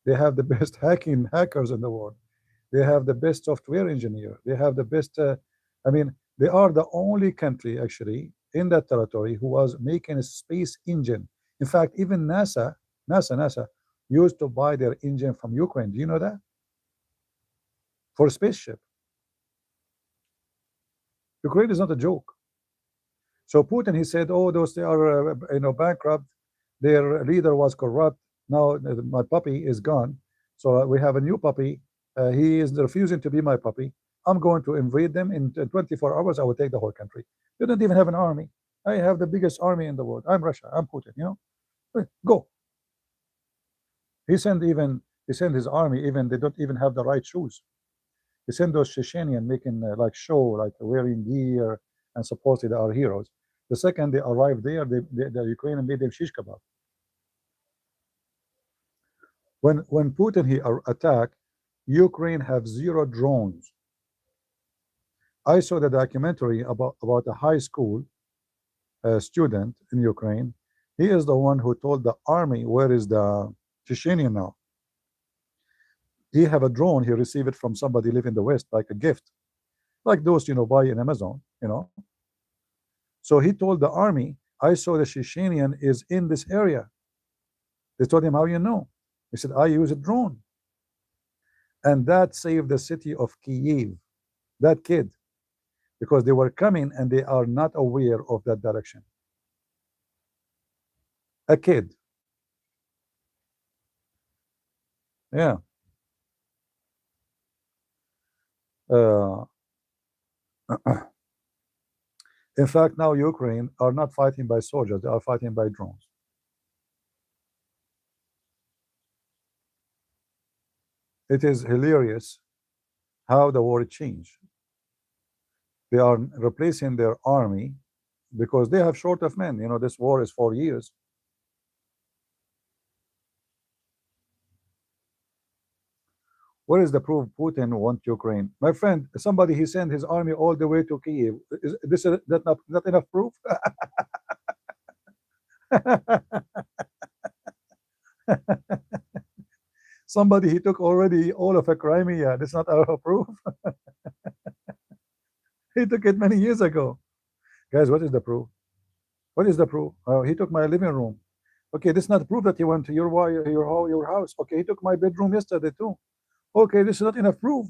They have the best hackers in the world. They have the best software engineer. They have the best, I mean, they are the only country actually in that territory who was making a space engine. In fact, even NASA used to buy their engine from Ukraine. Do you know that? For a spaceship. Ukraine is not a joke. So Putin, he said, oh, those they are bankrupt. Their leader was corrupt. Now my puppy is gone. So we have a new puppy. He is refusing to be my puppy. I'm going to invade them in 24 hours. I will take the whole country. You don't even have an army. I have the biggest army in the world. I'm Russia. I'm Putin. Go. He sent his army. Even they don't even have the right shoes. He sent those Chechenians making like show, like wearing gear, and supposedly they are heroes. The second they arrived there, the Ukrainian made them shish kebab. When Putin he attacked, Ukraine have 0 drones. I saw the documentary about a high school student in Ukraine. He is the one who told the army where is the Chechenian now. He have a drone. He received it from somebody live in the West, like a gift, like those buy in Amazon. So he told the army, I saw the Chechenian is in this area. They told him, how you know? He said, I use a drone. And that saved the city of Kiev, that kid, because they were coming and they are not aware of that direction. A kid. Yeah. Uh, in fact, now Ukraine are not fighting by soldiers, they are fighting by drones. It is hilarious how the war changed. They are replacing their army because they have short of men. This war is 4 years. Where is the proof Putin wants Ukraine? My friend, somebody, he sent his army all the way to Kiev. Is this that not enough proof? Somebody, he took already all of a Crimea. That's not our proof. He took it many years ago. Guys, what is the proof? What is the proof? He took my living room. Okay, this is not proof that he went to your house. Okay, he took my bedroom yesterday too. Okay, this is not enough proof.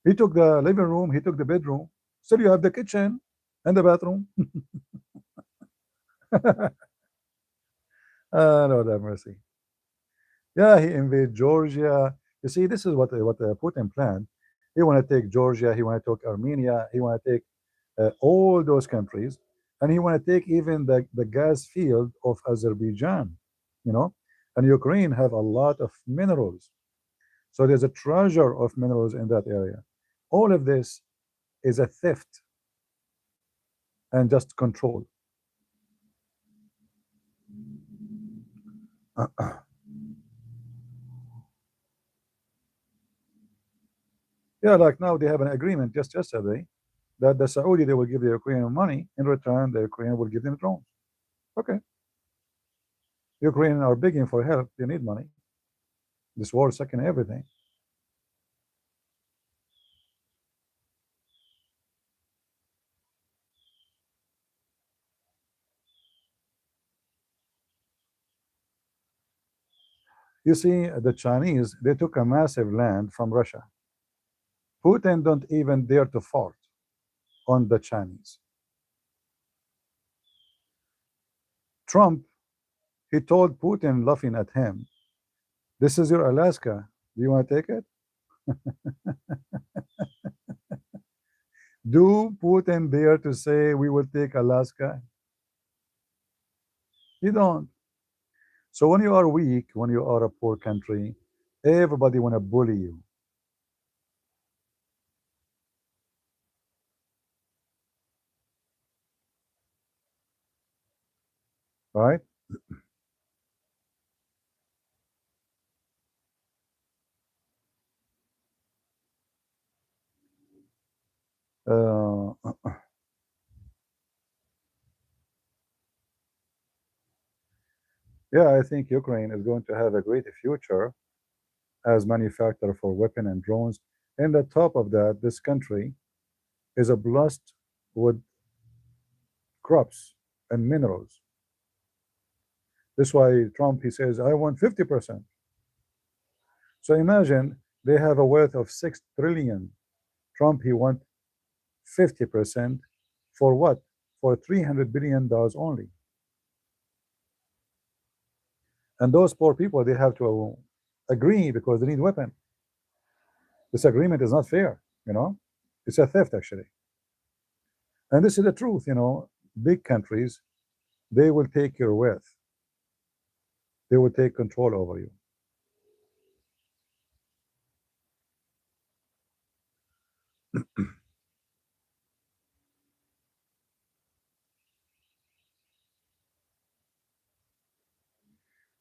He took the living room, he took the bedroom. Still, you have the kitchen and the bathroom. Lord have mercy. Yeah, he invaded Georgia. You see, this is what Putin planned. He want to take Georgia. He want to take Armenia. He want to take all those countries, and he want to take even the gas field of Azerbaijan. And Ukraine have a lot of minerals. So there's a treasure of minerals in that area. All of this is a theft and just control. Yeah, like now they have an agreement just yesterday that the Saudi, they will give the Ukrainian money. In return, the Ukrainian will give them drones. Okay. Ukrainians are begging for help. They need money. This war is sucking everything. You see, the Chinese, they took a massive land from Russia. Putin don't even dare to fart on the Chinese. Trump, he told Putin, laughing at him, this is your Alaska. Do you want to take it? Do Putin dare to say we will take Alaska? You don't. So when you are weak, when you are a poor country, everybody want to bully you. Right? Uh, yeah, I think Ukraine is going to have a great future as manufacturer for weapon and drones. And the top of that, this country is blessed with crops and minerals. That's why Trump, he says, I want 50%. So imagine they have a worth of 6 trillion. Trump, he want 50% for what? For $300 billion only. And those poor people, they have to agree because they need weapon. This agreement is not fair, It's a theft, actually. And this is the truth, Big countries, they will take your wealth. They will take control over you.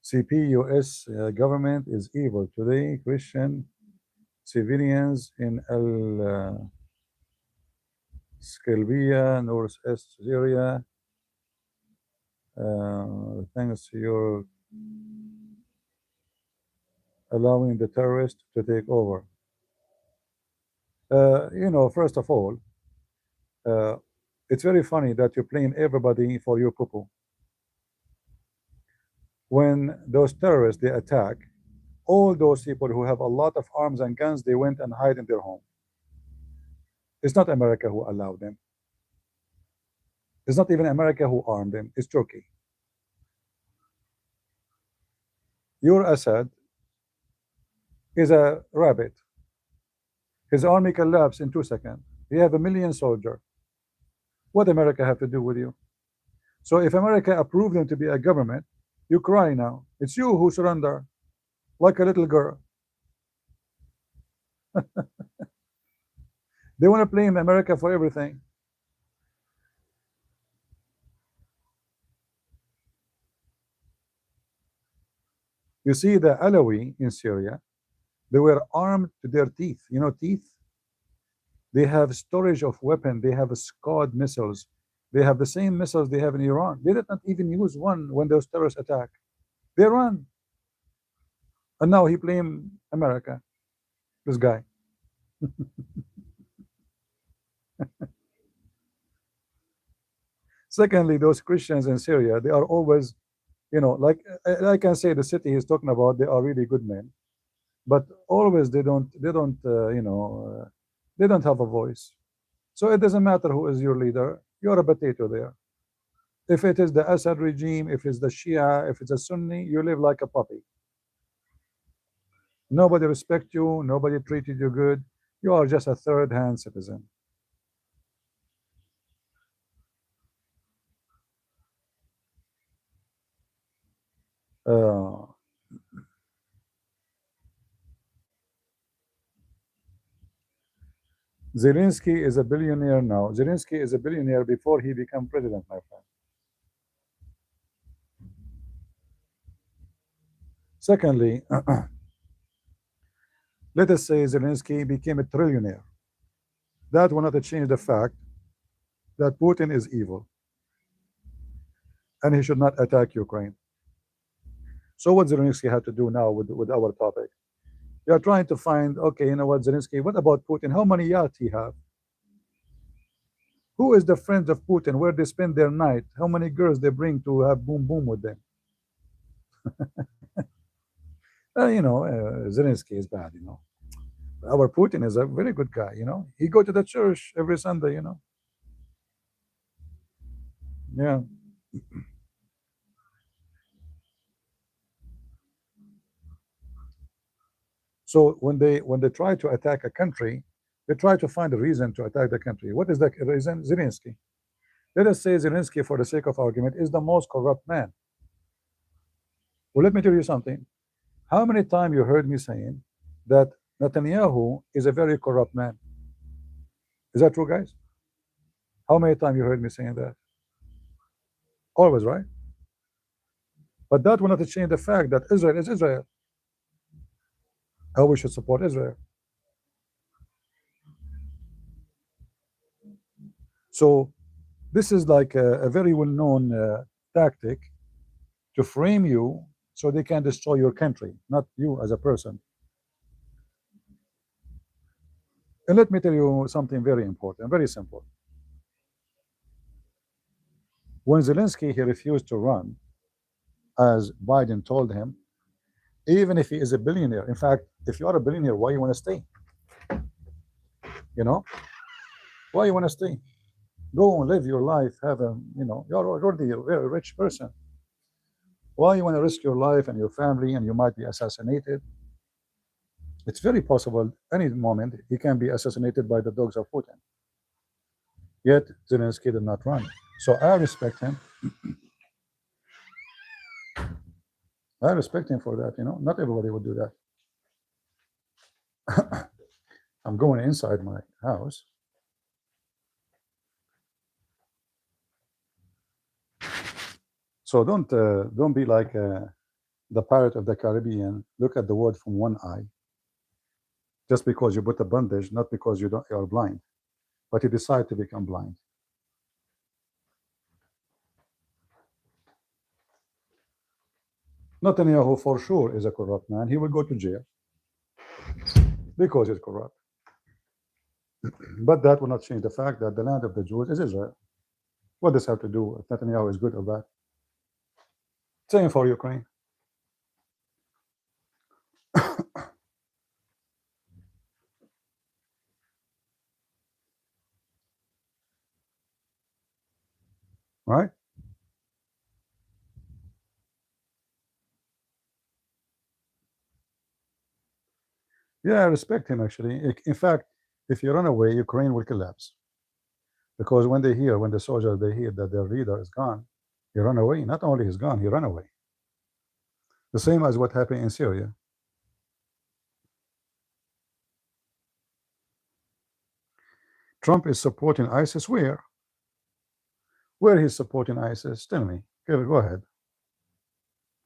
CP US government is evil. Today, Christian civilians in Al Skelbia, northeast Syria, thanks to your allowing the terrorists to take over. First of all, uh, it's very funny that you blame everybody for your poo-poo. When those terrorists they attack, all those people who have a lot of arms and guns, they went and hide in their home. It's not America who allowed them. It's not even America who armed them. It's Turkey. Your Assad is a rabbit. His army collapsed in 2 seconds. He have 1 million soldiers. What America have to do with you? So if America approved them to be a government, you cry now. It's you who surrender, like a little girl. They want to blame America for everything. You see the Alawi in Syria, they were armed to their teeth. You know, teeth? They have storage of weapons. They have Scud missiles. They have the same missiles they have in Iran. They did not even use one when those terrorists attack. They run. And now he blamed America, this guy. Secondly, those Christians in Syria, they are always, like I can say the city he's talking about, they are really good men, but always they don't they don't have a voice. So it doesn't matter who is your leader, you're a potato there. If it is the Assad regime, if it's the Shia, if it's a Sunni, you live like a puppy. Nobody respects you, nobody treated you good. You are just a third-hand citizen. Zelensky is a billionaire now. Zelensky is a billionaire before he became president, my friend. Secondly, let us say Zelensky became a trillionaire. That will not change the fact that Putin is evil and he should not attack Ukraine. So what Zelensky had to do now with our topic? You are trying to find, okay, you know what, Zelensky, what about Putin? How many yachts he have? Who is the friends of Putin? Where they spend their night? How many girls they bring to have boom boom with them? Zelensky is bad, Our Putin is a very good guy, He go to the church every Sunday, Yeah. So when they try to attack a country, they try to find a reason to attack the country. What is the reason? Zelensky. Let us say Zelensky, for the sake of argument, is the most corrupt man. Well, let me tell you something. How many times you heard me saying that Netanyahu is a very corrupt man? Is that true, guys? How many times you heard me saying that? Always, right? But that will not change the fact that Israel is Israel. How we should support Israel. So this is like a very well-known tactic to frame you so they can destroy your country, not you as a person. And let me tell you something very important, very simple. When Zelensky, he refused to run, as Biden told him, even if he is a billionaire. In fact, if you are a billionaire, why you want to stay? Why you want to stay? Go and live your life, have you're already a very rich person. Why you want to risk your life and your family and you might be assassinated? It's very possible any moment he can be assassinated by the dogs of Putin. Yet Zelensky did not run. So I respect him. I respect him for that, Not everybody would do that. I'm going inside my house. So don't be like the pirate of the Caribbean. Look at the world from one eye. Just because you put a bandage, not because you are blind, but you decide to become blind. Netanyahu for sure is a corrupt man. He will go to jail because he's corrupt. But that will not change the fact that the land of the Jews is Israel. What does this have to do if Netanyahu is good or bad? Same for Ukraine. Right? Yeah, I respect him actually. In fact, if you run away, Ukraine will collapse. Because when the soldiers they hear that their leader is gone, he run away. Not only he's gone, he run away. The same as what happened in Syria. Trump is supporting ISIS where? Where he's supporting ISIS? Tell me. Go ahead.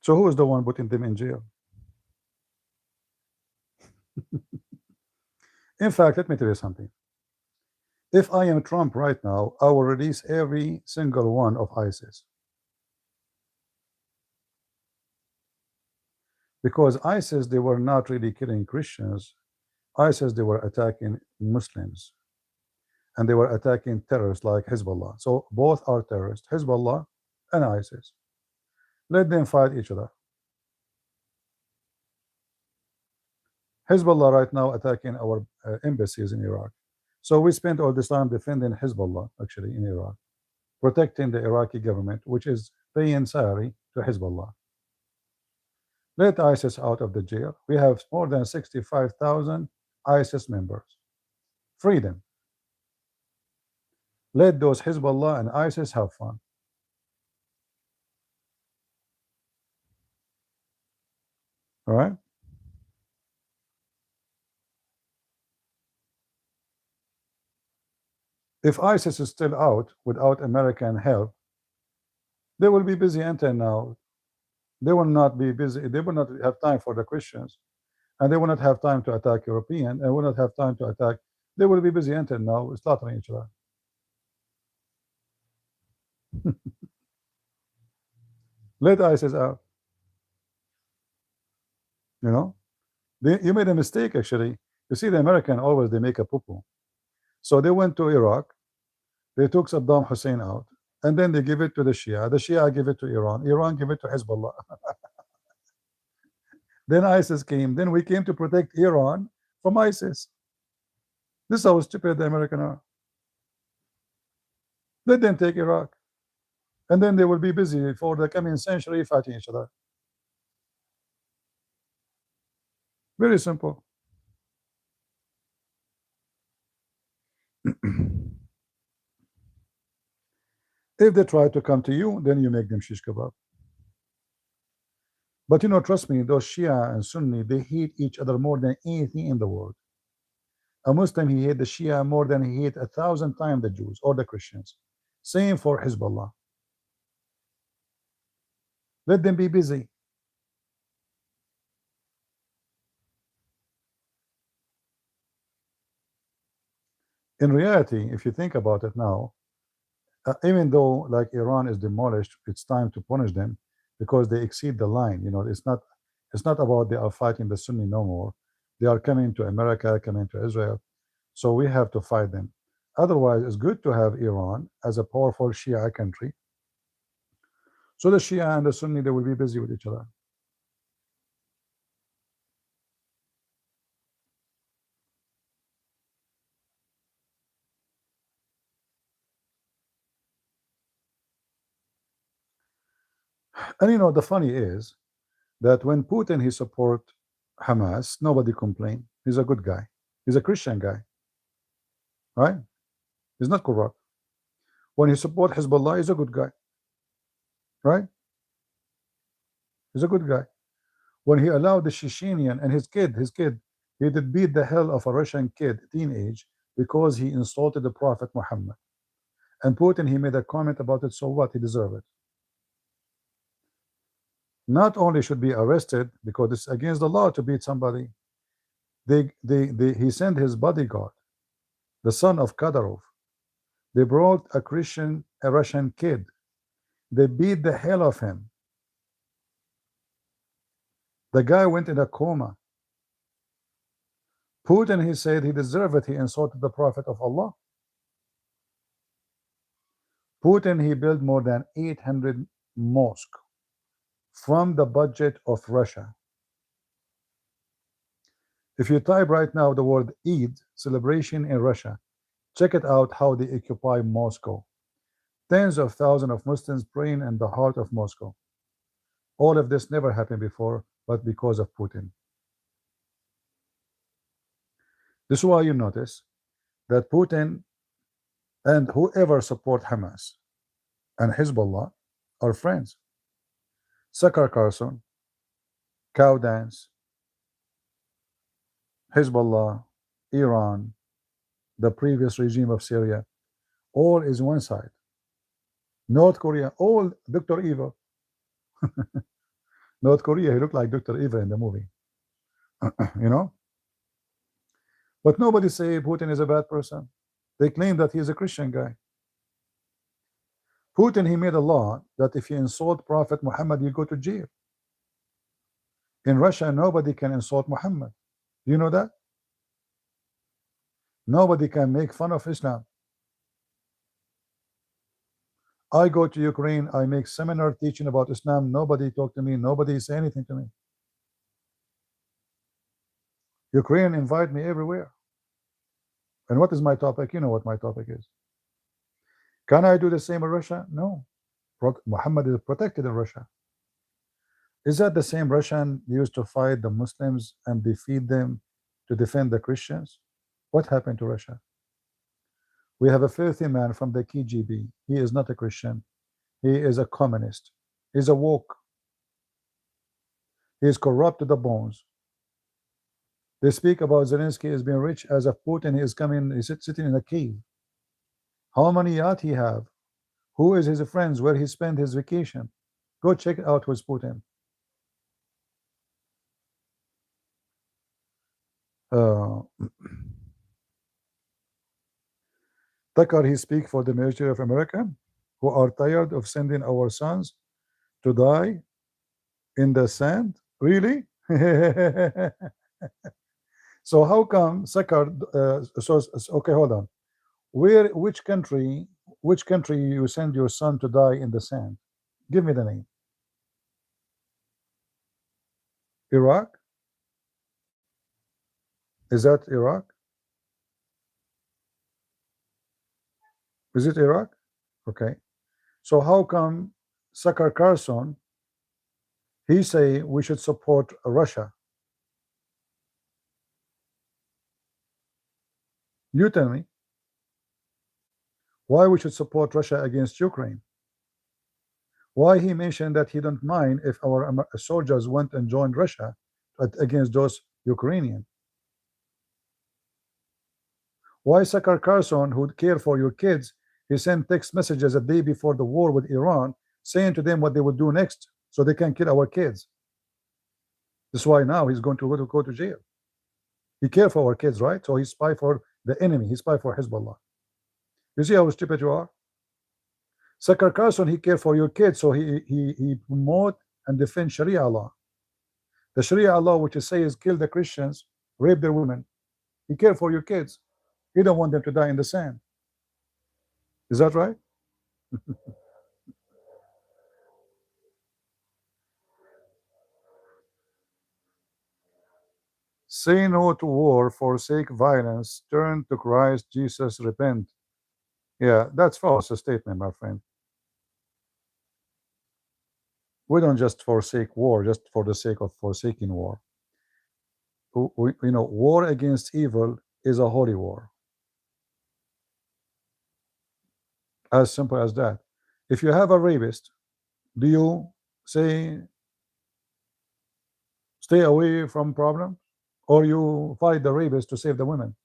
So who is the one putting them in jail? In fact, let me tell you something. If I am Trump right now, I will release every single one of ISIS. Because ISIS, they were not really killing Christians. ISIS, they were attacking Muslims. And they were attacking terrorists like Hezbollah. So both are terrorists, Hezbollah and ISIS. Let them fight each other. Hezbollah right now attacking our embassies in Iraq. So we spent all this time defending Hezbollah actually in Iraq, protecting the Iraqi government, which is paying salary to Hezbollah. Let ISIS out of the jail. We have more than 65,000 ISIS members. Free them. Let those Hezbollah and ISIS have fun. All right? If ISIS is still out without American help, they will be busy until now. They will not be busy. They will not have time for the Christians, and they will not have time to attack European, and will not have time to attack. They will be busy until now slaughtering each other. Let ISIS out. You know, you made a mistake actually. You see, the American always they make a poo-poo. So they went to Iraq, they took Saddam Hussein out, and then they give it to the Shia. The Shia give it to Iran. Iran give it to Hezbollah. Then ISIS came. Then we came to protect Iran from ISIS. This is how stupid the Americans are. Let them take Iraq, and then they will be busy for the coming century fighting each other. Very simple. If they try to come to you, then you make them shish kebab. But you know, trust me, those Shia and Sunni, they hate each other more than anything in the world. A Muslim, he hate the Shia more than he hate 1,000 times the Jews or the Christians. Same for Hezbollah. Let them be busy. In reality, if you think about it now, even though like Iran is demolished, it's time to punish them because they exceed the line. You know, it's not about they are fighting the Sunni no more. They are coming to America, coming to Israel. So we have to fight them. Otherwise, it's good to have Iran as a powerful Shia country. So the Shia and the Sunni, they will be busy with each other. And you know, the funny is that when Putin, he support Hamas, nobody complained. He's a good guy. He's a Christian guy, right? He's not corrupt. When he support Hezbollah, he's a good guy, right? He's a good guy. When he allowed the Chechenian and his kid, he did beat the hell of a Russian kid, teenage, because he insulted the Prophet Muhammad. And Putin, he made a comment about it, so what? He deserved it. Not only should be arrested because it's against the law to beat somebody, he sent his bodyguard, the son of Kadyrov. They brought a Russian kid. They beat the hell of him. The guy went in a coma. Putin, he said he deserved it. He insulted the Prophet of Allah. Putin, he built more than 800 mosques from the budget of Russia. If you type right now the word Eid, celebration in Russia, check it out how they occupy Moscow. Tens of thousands of Muslims praying in the heart of Moscow. All of this never happened before, but because of Putin. This is why you notice that Putin and whoever support Hamas and Hezbollah are friends. Tucker Carlson, Cow Dance, Hezbollah, Iran, the previous regime of Syria, all is one side. North Korea, all Dr. Evil. North Korea, he looked like Dr. Evil in the movie. You know? But nobody say Putin is a bad person. They claim that he is a Christian guy. Putin, he made a law that if you insult Prophet Muhammad, you go to jail. In Russia, nobody can insult Muhammad. Do you know that? Nobody can make fun of Islam. I go to Ukraine, I make seminar teaching about Islam. Nobody talk to me. Nobody say anything to me. Ukraine invite me everywhere. And what is my topic? You know what my topic is. Can I do the same in Russia? No. Muhammad is protected in Russia. Is that the same Russian used to fight the Muslims and defeat them to defend the Christians? What happened to Russia? We have a filthy man from the KGB. He is not a Christian. He is a communist. He's a woke. He is corrupt to the bones. They speak about Zelensky as being rich as if Putin is coming, he's sitting in a cave. How many yachts he have? Who is his friends? Where he spent his vacation? Go check it out with Putin. Tucker, he speak for the military of America, who are tired of sending our sons to die in the sand. Really? So how come Tucker? Okay, hold on. Which country you send your son to die in the sand? Give me the name. Iraq? Is that Iraq? Is it Iraq? Okay. So how come Tucker Carlson, he say we should support Russia? You tell me. Why we should support Russia against Ukraine? Why he mentioned that he don't mind if our soldiers went and joined Russia against those Ukrainians? Why Tucker Carlson, who care for your kids, he sent text messages a day before the war with Iran, saying to them what they would do next, so they can kill our kids. That's why now he's going to go to jail. He care for our kids, right? So he spy for the enemy. He spy for Hezbollah. You see how stupid you are? Tucker Carlson, he care for your kids, so he promote and defend Sharia law. The Sharia law, which is says kill the Christians, rape their women. He care for your kids. He don't want them to die in the sand. Is that right? Say no to war, forsake violence, turn to Christ Jesus, repent. Yeah, that's false statement, my friend. We don't just forsake war just for the sake of forsaking war. You know, war against evil is a holy war. As simple as that. If you have a rapist, do you say stay away from problems, or you fight the rapist to save the women?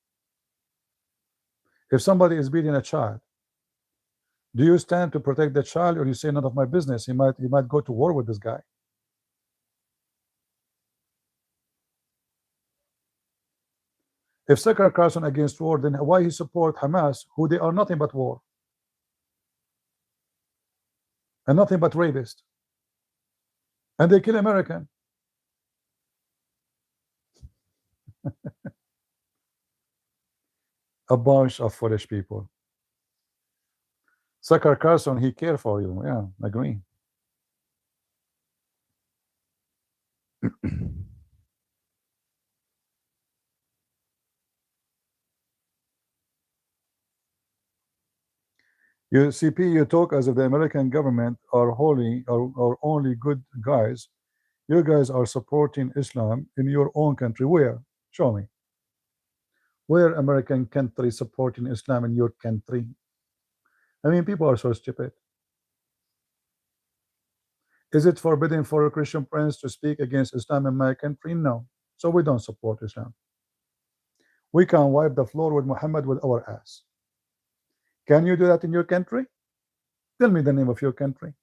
If somebody is beating a child, do you stand to protect the child, or you say none of my business? He might go to war with this guy. If Tucker Carlson against war, then why he support Hamas, who they are nothing but war and nothing but rapists, and they kill American? A bunch of foolish people. Sucker Carson, he care for you. Yeah, agree. You CP, you talk as if the American government are holy or only good guys. You guys are supporting Islam in your own country. Where? Show me. Where American country supporting Islam in your country? I mean, people are so stupid. Is it forbidden for a Christian prince to speak against Islam in my country? No. So we don't support Islam. We can wipe the floor with Muhammad with our ass. Can you do that in your country? Tell me the name of your country.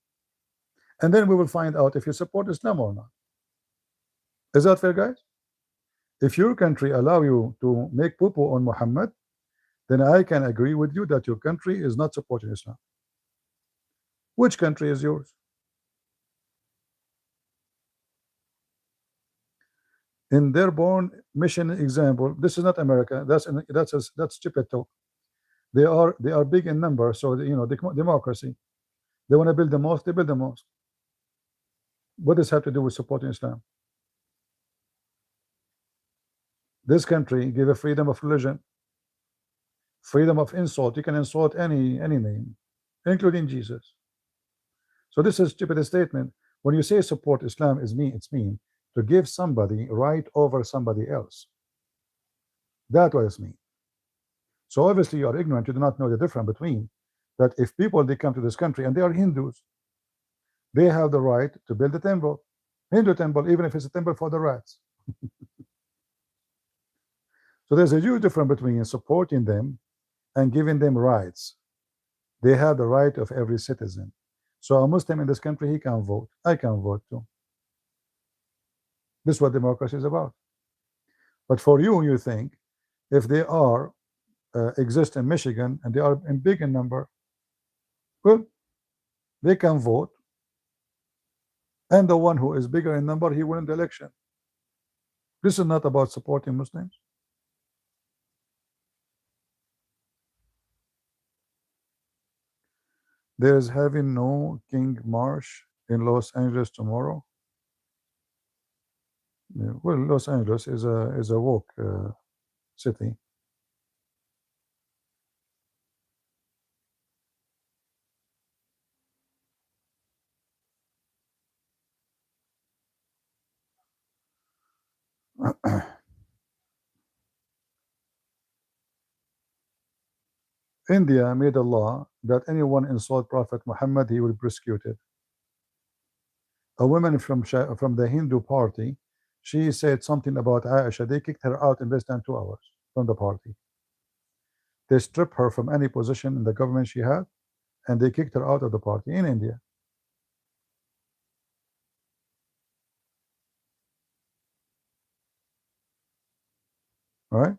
And then we will find out if you support Islam or not. Is that fair, guys? If your country allow you to make poo-poo on Muhammad, then I can agree with you that your country is not supporting Islam. Which country is yours? In their born mission example, this is not America. That's stupid talk. They are big in number, so you know, democracy. They want to build the mosque. They build the mosque. What does have to do with supporting Islam? This country give a freedom of religion, freedom of insult. You can insult any name, including Jesus. So this is stupid statement. When you say support Islam, it's mean to give somebody right over somebody else. That's what it's mean. So obviously you are ignorant. You do not know the difference between that. If people they come to this country and they are Hindus, they have the right to build a temple, Hindu temple, even if it's a temple for the rats. So there's a huge difference between supporting them and giving them rights. They have the right of every citizen. So a Muslim in this country, he can vote. I can vote too. This is what democracy is about. But for you, you think if they are exist in Michigan and they are in big in number, well, they can vote, and the one who is bigger in number, he win the election. This is not about supporting Muslims. There's having no King March in Los Angeles tomorrow. Yeah, well, Los Angeles is a woke city. India made a law that anyone insult Prophet Muhammad, he will be persecuted. A woman from the Hindu party, she said something about Aisha. They kicked her out in less than 2 hours from the party. They stripped her from any position in the government she had, and they kicked her out of the party in India. Right?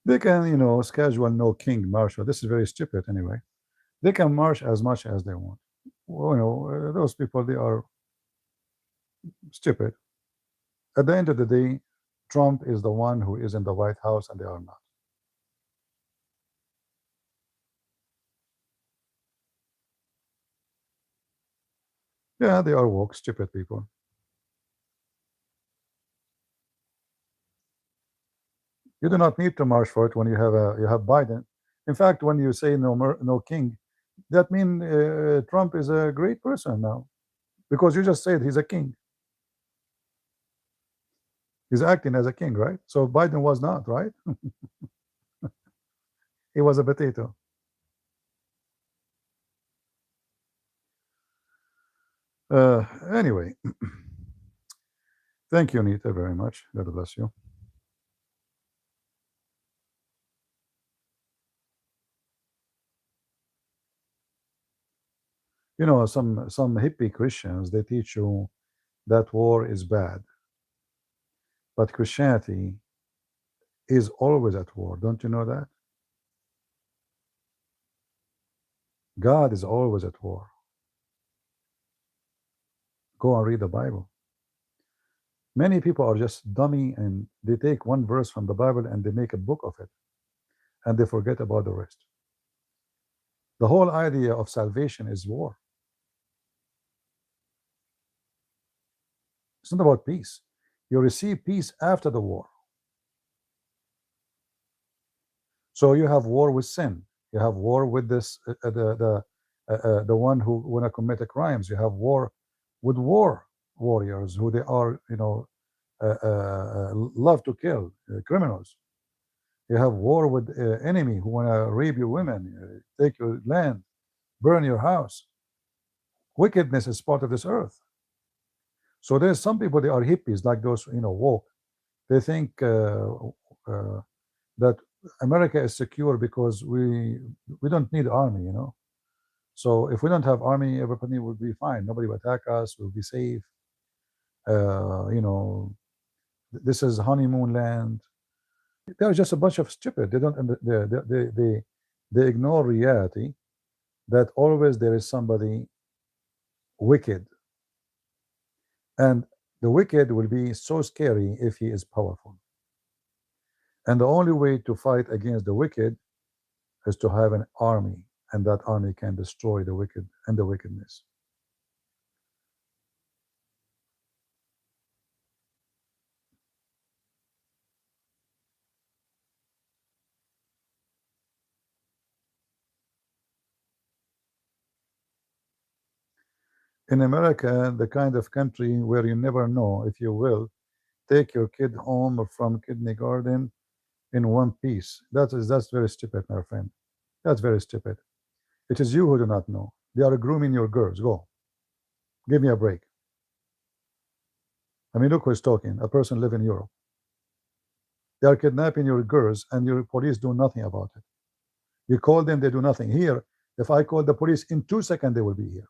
They can, you know, schedule no king march. This is very stupid anyway. They can march as much as they want. Well, you know, those people, they are stupid. At the end of the day, Trump is the one who is in the White House and they are not. Yeah, they are woke, stupid people. You do not need to march for it when you have Biden. In fact, when you say no king, that means Trump is a great person now, because you just said he's a king. He's acting as a king, right? So Biden was not, right? He was a potato. Anyway, thank you, Nita, very much. God bless you. You know, some hippie Christians, they teach you that war is bad. But Christianity is always at war. Don't you know that? God is always at war. Go and read the Bible. Many people are just dummy and they take one verse from the Bible and they make a book of it and they forget about the rest. The whole idea of salvation is war. It's not about peace. You receive peace after the war. So you have war with sin. You have war with this the one who want to commit the crimes. You have war with war warriors who they are love to kill criminals. You have war with enemy who want to rape your women, take your land, burn your house. Wickedness is part of this earth. So there's some people, they are hippies, like those woke. They think that America is secure because we don't need army. So if we don't have army, everybody will be fine. Nobody will attack us. We'll be safe. This is honeymoon land. They're just a bunch of stupid. They don't. They ignore reality. That always there is somebody wicked, and the wicked will be so scary if he is powerful. And the only way to fight against the wicked is to have an army, and that army can destroy the wicked and the wickedness. In America, the kind of country where you never know if you will take your kid home or from kindergarten in one piece. That's very stupid, my friend. That's very stupid. It is you who do not know. They are grooming your girls. Go. Give me a break. I mean, look who's talking. A person live in Europe. They are kidnapping your girls and your police do nothing about it. You call them, they do nothing. Here, if I call the police, in 2 seconds they will be here.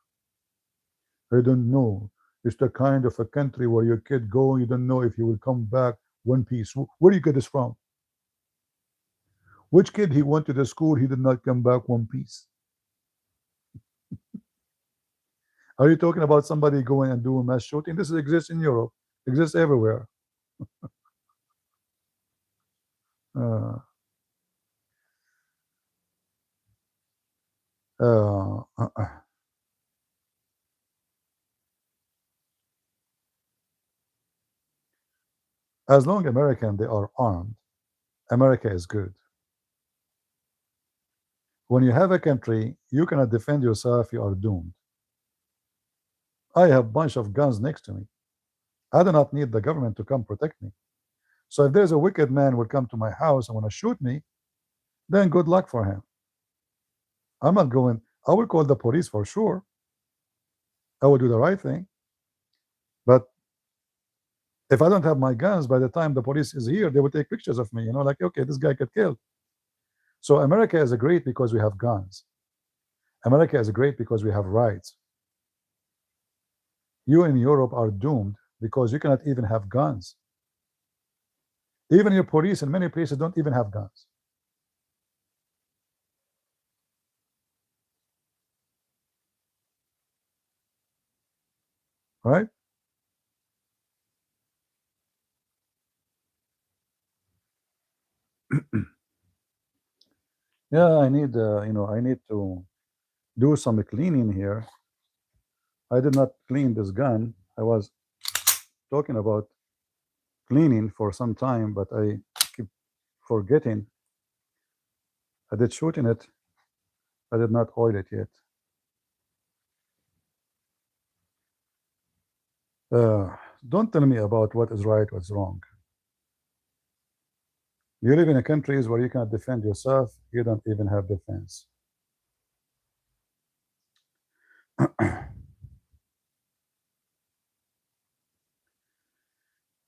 I don't know. It's the kind of a country where your kid go, you don't know if he will come back one piece. Where do you get this from? Which kid he went to the school, he did not come back one piece? Are you talking about somebody going and doing mass shooting? This exists in Europe, exists everywhere. uh, uh, uh, as long American they are armed, America is good. When you have a country, you cannot defend yourself, you are doomed. I have a bunch of guns next to me. I do not need the government to come protect me. So if there's a wicked man will come to my house and want to shoot me, then good luck for him. I'm not going, I will call the police for sure. I will do the right thing. But if I don't have my guns, by the time the police is here, they will take pictures of me, like, okay, this guy got killed. So America is great because we have guns. America is great because we have rights. You in Europe are doomed because you cannot even have guns. Even your police in many places don't even have guns. Right? Yeah, I need, I need to do some cleaning here. I did not clean this gun. I was talking about cleaning for some time, but I keep forgetting. I did shoot in it. I did not oil it yet. Don't tell me about what is right, what's wrong. You live in a countries where you cannot defend yourself. You don't even have defense.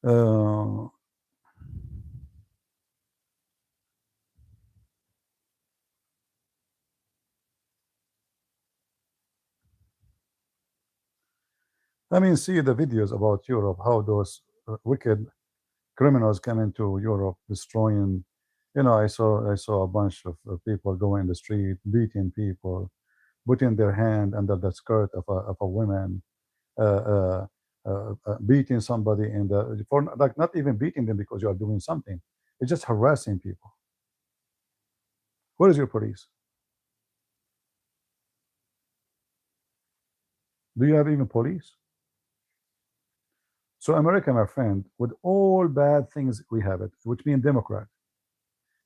uh, I mean, see the videos about Europe, how those wicked criminals coming to Europe, destroying. You know, I saw a bunch of people going in the street, beating people, putting their hand under the skirt of a woman, uh, uh, beating somebody in the for like not even beating them because you are doing something. It's just harassing people. Where is your police? Do you have even police? So America, my friend, with all bad things we have it, which means Democrat,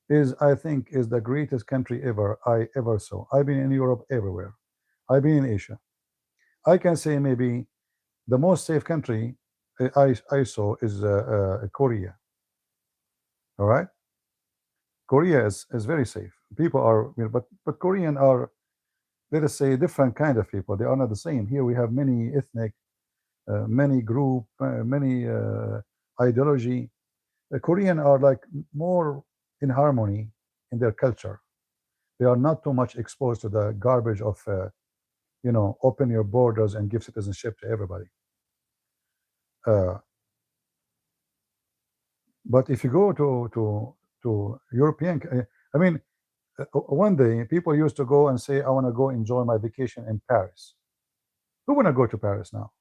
is I think is the greatest country ever I ever saw. I've been in Europe everywhere. I've been in Asia. I can say maybe the most safe country I saw is Korea. All right, Korea is very safe. People are, you know, but Korean are, let us say, different kind of people. They are not the same. Here we have many ethnic, many group, many ideology. The Korean are like more in harmony in their culture. They are not too much exposed to the garbage of, open your borders and give citizenship to everybody. Uh, but if you go to European, I mean, one day people used to go and say, "I want to go enjoy my vacation in Paris." Who want to go to Paris now?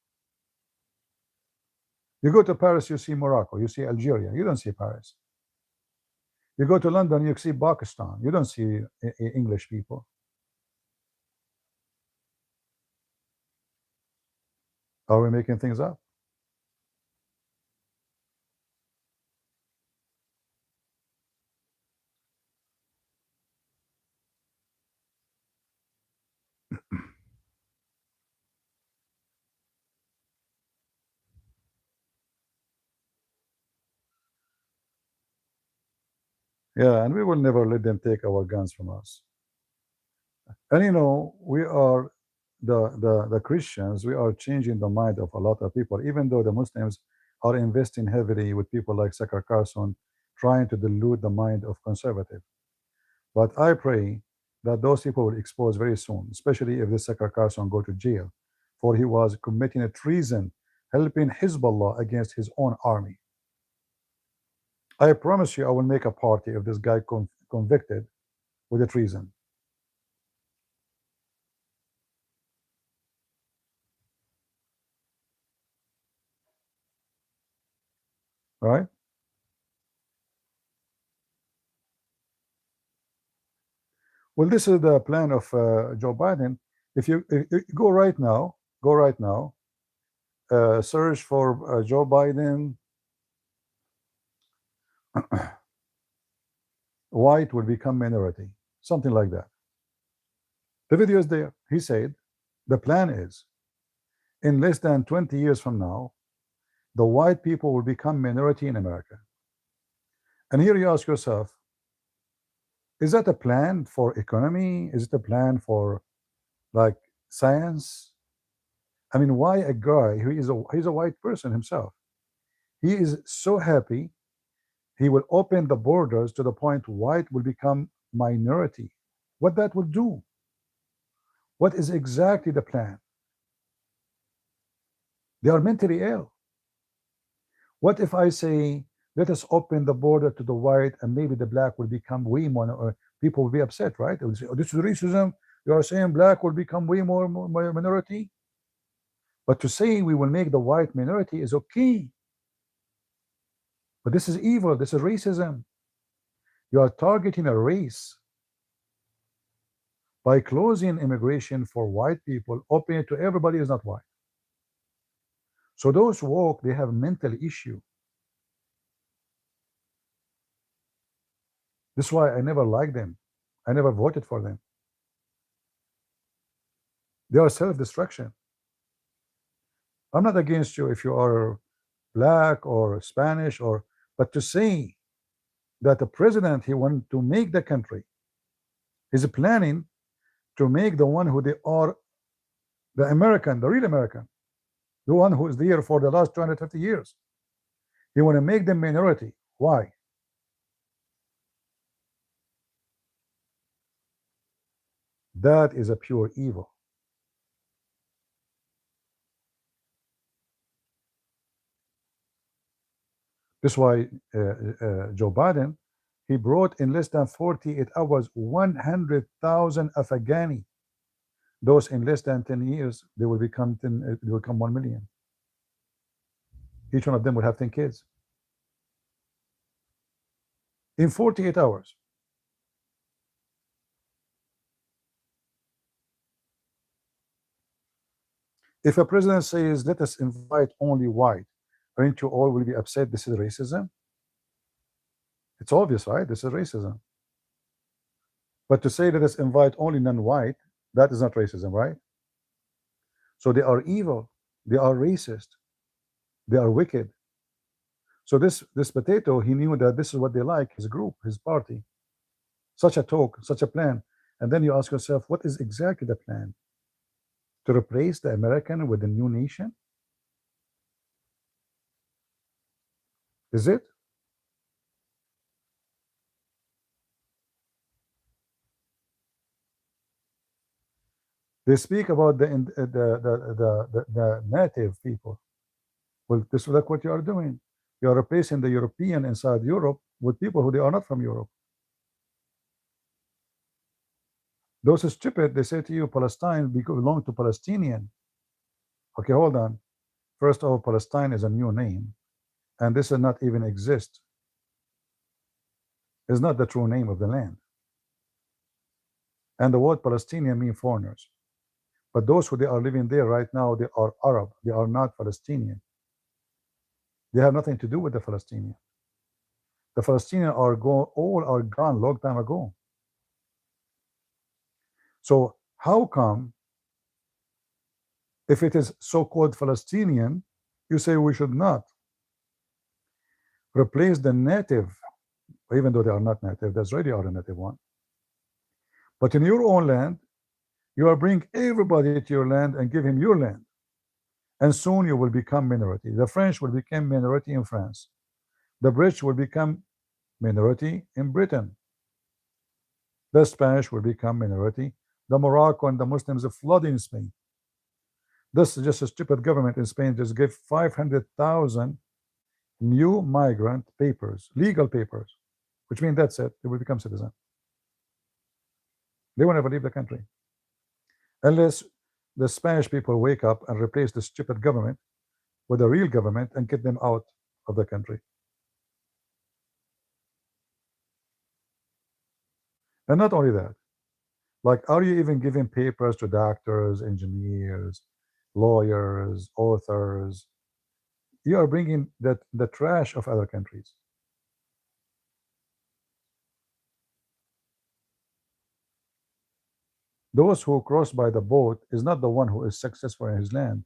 You go to Paris, you see Morocco, you see Algeria, you don't see Paris. You go to London, you see Pakistan, you don't see English people. Are we making things up? Yeah, and we will never let them take our guns from us. And we are the Christians, we are changing the mind of a lot of people, even though the Muslims are investing heavily with people like Sakar Carson, trying to dilute the mind of conservative. But I pray that those people will expose very soon, especially if this Sakar Carson go to jail, for he was committing a treason, helping Hezbollah against his own army. I promise you, I will make a party if this guy convicted with a treason. Right? Well, this is the plan of Joe Biden. If you go right now, search for Joe Biden, white will become minority, something like that. The video is there. He said the plan is in less than 20 years from now, the white people will become minority in America. And here you ask yourself, is that a plan for economy? Is it a plan for like science? I mean, why a guy who is he's a white person himself? He is so happy he will open the borders to the point white will become minority. What that will do? What is exactly the plan? They are mentally ill. What if I say, let us open the border to the white and maybe the black will become way more, or people will be upset, right? They will say, oh, this is racism. You are saying black will become way more minority. But to say we will make the white minority is okay. But this is evil. This is racism. You are targeting a race. By closing immigration for white people, opening it to everybody is not white. So those woke, they have mental issue. This is why I never liked them. I never voted for them. They are self-destruction. I'm not against you if you are black or Spanish, but to say that the president, he wanted to make the country, he's planning to make the one who they are, the American, the real American, the one who is there for the last 250 years. He want to make them minority. Why? That is a pure evil. This is why Joe Biden, he brought in less than 48 hours 100,000 Afghani. Those in less than 10 years, they will become 1 million. Each one of them will have 10 kids. In 48 hours. If a president says, let us invite only white, aren't you all will be upset this is racism? It's obvious, right? This is racism. But to say let us invite only non-white, that is not racism, right? So they are evil, they are racist, they are wicked. So this potato, he knew that this is what they like, his group, his party. Such a talk, such a plan. And then you ask yourself, what is exactly the plan? To replace the American with a new nation? Is it? They speak about the native people. Well, this is like what you are doing. You are replacing the European inside Europe with people who they are not from Europe. Those are stupid. They say to you, Palestine belong to Palestinian. Okay, hold on. First of all, Palestine is a new name, and this does not even exist. It's not the true name of the land. And the word Palestinian means foreigners. But those who they are living there right now, they are Arab. They are not Palestinian. They have nothing to do with the Palestinian. The Palestinians are all are gone long time ago. So how come, if it is so-called Palestinian, you say we should not replace the native, even though they are not native, that's already are a native one. But in your own land, you are bringing everybody to your land and give him your land. And soon you will become minority. The French will become minority in France. The British will become minority in Britain. The Spanish will become minority. The Morocco and the Muslims are flooding Spain. This is just a stupid government in Spain just gave 500,000 new migrant papers, legal papers, which means that's it, they will become citizen. They will never leave the country. Unless the Spanish people wake up and replace the stupid government with a real government and get them out of the country. And not only that, like, are you even giving papers to doctors, engineers, lawyers, authors? You are bringing the trash of other countries. Those who cross by the boat is not the one who is successful in his land.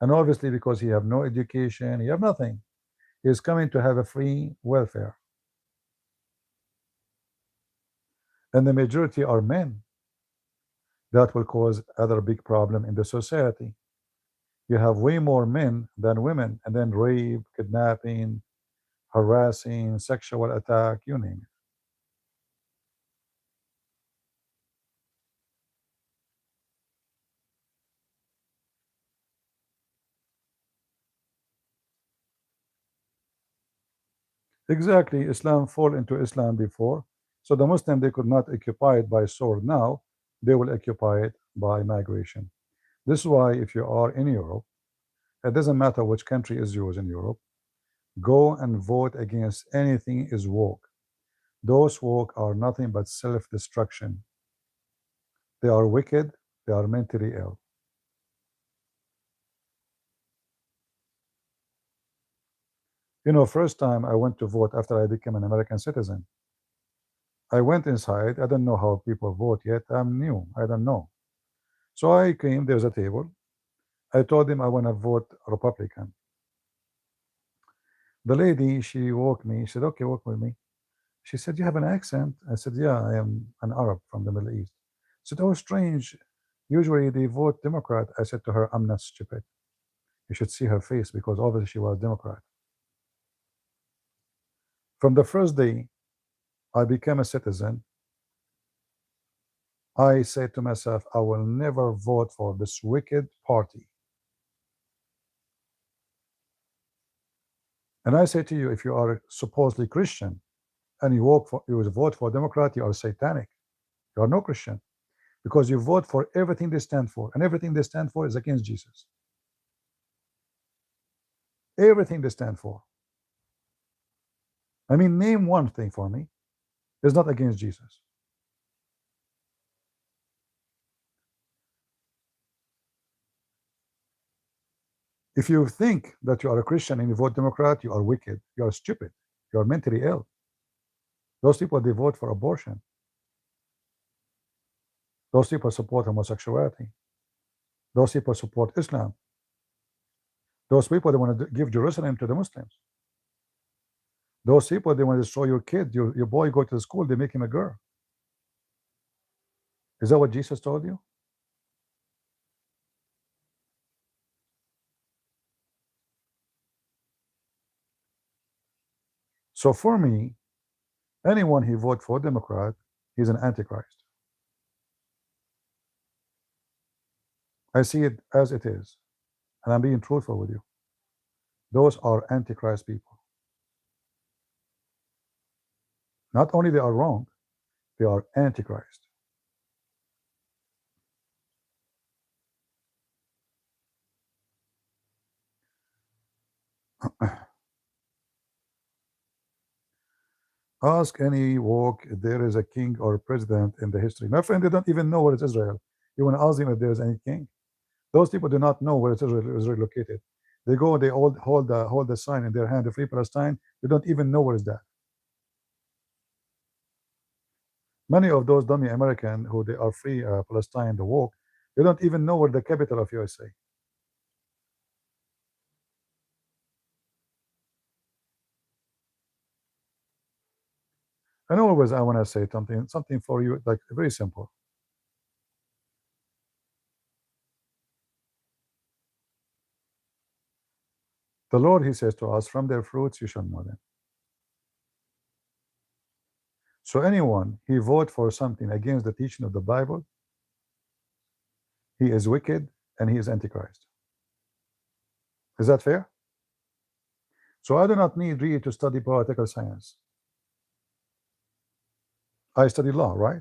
And obviously, because he have no education, he have nothing. He is coming to have a free welfare. And the majority are men. That will cause other big problem in the society. You have way more men than women, and then rape, kidnapping, harassing, sexual attack, you name it. Exactly, Islam fall into Islam before. So the Muslim, they could not occupy it by sword. Now they will occupy it by migration. This is why if you are in Europe, it doesn't matter which country is yours in Europe, go and vote against anything is woke. Those woke are nothing but self-destruction. They are wicked, they are mentally ill. You know, first time I went to vote after I became an American citizen, I went inside. I don't know how people vote yet. I'm new. I don't know. So I came, there's a table. I told him I want to vote Republican. The lady, she walked me. She said, okay, walk with me. She said, you have an accent? I said, yeah, I am an Arab from the Middle East. She said, oh, strange. Usually they vote Democrat. I said to her, I'm not stupid. You should see her face because obviously she was Democrat. From the first day I became a citizen, I said to myself, I will never vote for this wicked party. And I say to you, if you are supposedly Christian and you vote for Democrat, you are satanic. You are no Christian because you vote for everything they stand for, and everything they stand for is against Jesus. Everything they stand for. I mean, name one thing for me is not against Jesus. If you think that you are a Christian and you vote Democrat, you are wicked. You are stupid. You are mentally ill. Those people, they vote for abortion. Those people support homosexuality. Those people support Islam. Those people, they want to give Jerusalem to the Muslims. Those people, they want to destroy your kid. Your boy go to the school, they make him a girl. Is that what Jesus told you? So for me, anyone who vote for Democrat, he's an antichrist. I see it as it is, and I'm being truthful with you. Those are antichrist people. Not only they are wrong, they are antichrist. Ask any walk if there is a king or president in the history. My friend, they don't even know where is Israel. You want to ask them if there is any king. Those people do not know where Israel located. They go, they all hold the sign in their hand, the Free Palestine. They don't even know where is that. Many of those dummy American who they are free Palestine, the walk, they don't even know where the capital of USA. And always I want to say something for you, like very simple. The Lord, he says to us, from their fruits you shall know them. So anyone he vote for something against the teaching of the Bible, he is wicked and he is antichrist. Is that fair? So I do not need really to study political science. I study law, right?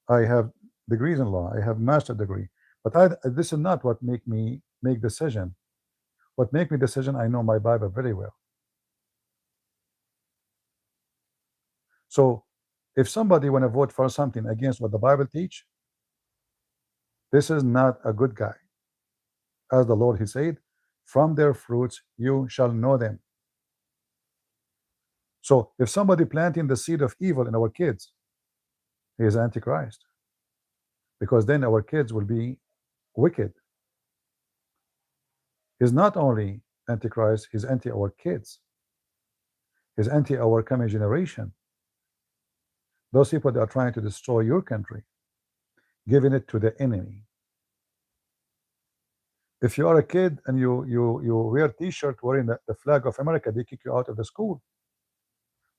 I have degrees in law. I have master degree. But this is not what make me make decision. What make me decision, I know my Bible very well. So if somebody want to vote for something against what the Bible teach, this is not a good guy. As the Lord, he said, from their fruits you shall know them. So if somebody planting the seed of evil in our kids, he is antichrist, because then our kids will be wicked. He's not only antichrist, he's anti our kids, he's anti our coming generation. Those people that are trying to destroy your country, giving it to the enemy. If you are a kid and you wear t-shirt wearing the flag of America, they kick you out of the school.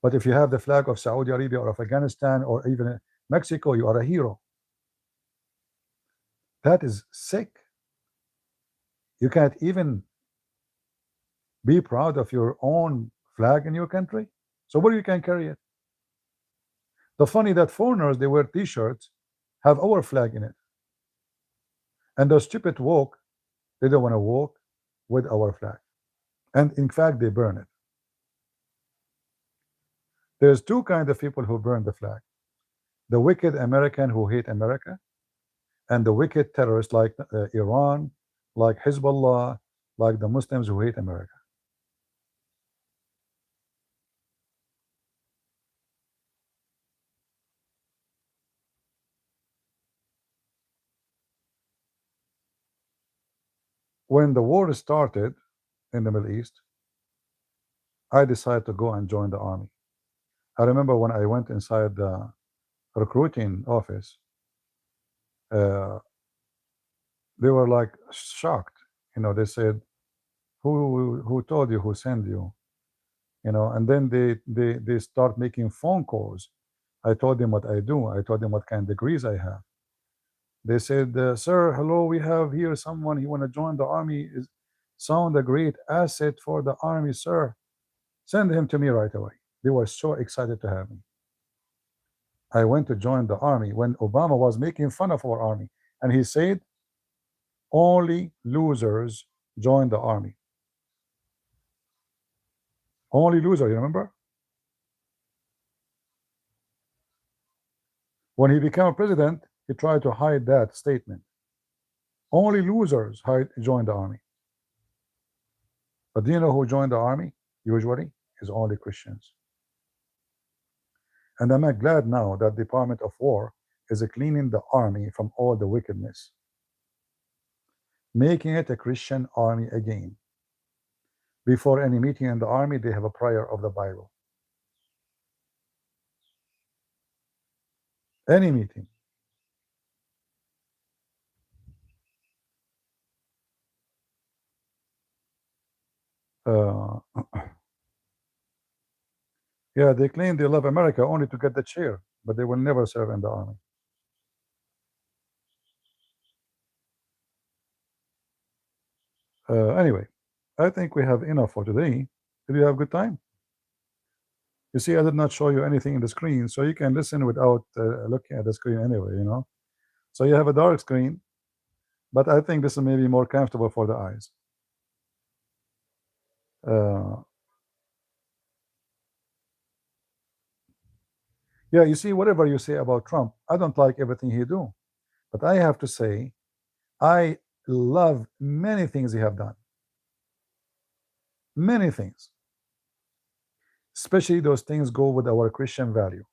But if you have the flag of Saudi Arabia or of Afghanistan or even Mexico, you are a hero. That is sick. You can't even be proud of your own flag in your country. So where you can carry it? The funny that foreigners, they wear t-shirts, have our flag in it. And those stupid woke, they don't want to walk with our flag. And in fact, they burn it. There's two kinds of people who burn the flag. The wicked American who hate America, and the wicked terrorists like Iran, like Hezbollah, like the Muslims who hate America. When the war started in the Middle East, I decided to go and join the army. I remember when I went inside the recruiting office, they were like shocked. You know, they said, who told you, who sent you? You know, and then they start making phone calls. I told them what I do. I told them what kind of degrees I have. They said, sir, hello, we have here someone, he want to join the army. sound a great asset for the army, sir. Send him to me right away. They were so excited to have me. I went to join the army when Obama was making fun of our army, and he said, only losers join the army. Only loser, you remember? When he became president, he tried to hide that statement. Only losers join the army. But do you know who joined the army? Usually, is only Christians. And I'm glad now that Department of War is cleaning the army from all the wickedness, making it a Christian army again. Before any meeting in the army, they have a prayer of the Bible. Any meeting. Yeah, they claim they love America only to get the chair, but they will never serve in the army. Anyway, I think we have enough for today. Did you have a good time? You see, I did not show you anything in the screen, so you can listen without looking at the screen anyway, you know. So you have a dark screen, but I think this is maybe more comfortable for the eyes. Yeah, you see, whatever you say about Trump, I don't like everything he do, but I have to say, I love many things he have done. Many things. Especially those things go with our Christian value.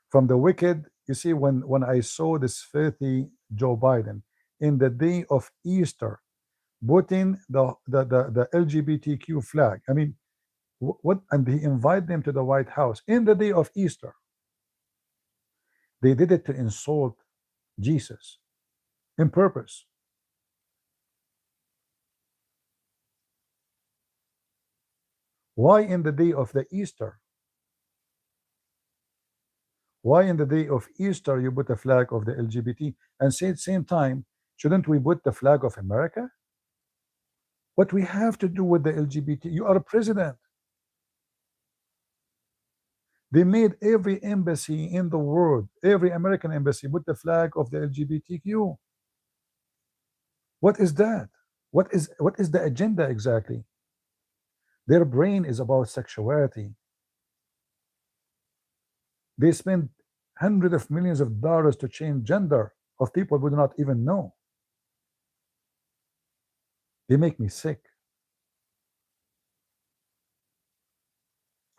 From the wicked, you see, when I saw this filthy Joe Biden in the day of Easter, putting the LGBTQ flag, I mean, what? And he invited them to the White House in the day of Easter. They did it to insult Jesus in purpose. Why in the day of the Easter? Why in the day of Easter you put a flag of the LGBT, and say at the same time, shouldn't we put the flag of America? What we have to do with the LGBT? You are a president. They made every embassy in the world, every American embassy, put the flag of the LGBTQ. What is that? What is the agenda exactly? Their brain is about sexuality. They spend hundreds of millions of dollars to change gender of people who do not even know. They make me sick.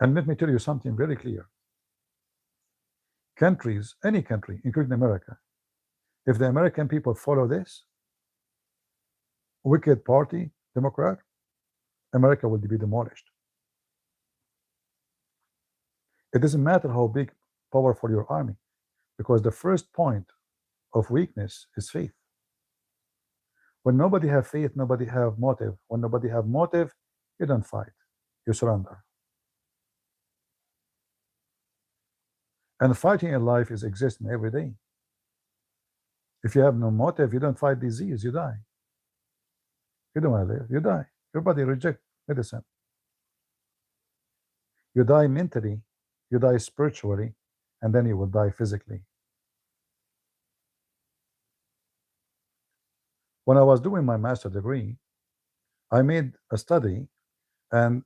And let me tell you something very clear. Countries, any country, including America, if the American people follow this wicked party, Democrat, America will be demolished. It doesn't matter how big, powerful your army, because the first point of weakness is faith. When nobody have faith, nobody have motive. When nobody have motive, you don't fight, you surrender. And fighting in life is existing every day. If you have no motive, you don't fight disease, you die. You don't want to live, you die. Your body rejects medicine. You die mentally, you die spiritually, and then you will die physically. When I was doing my master's degree, I made a study, and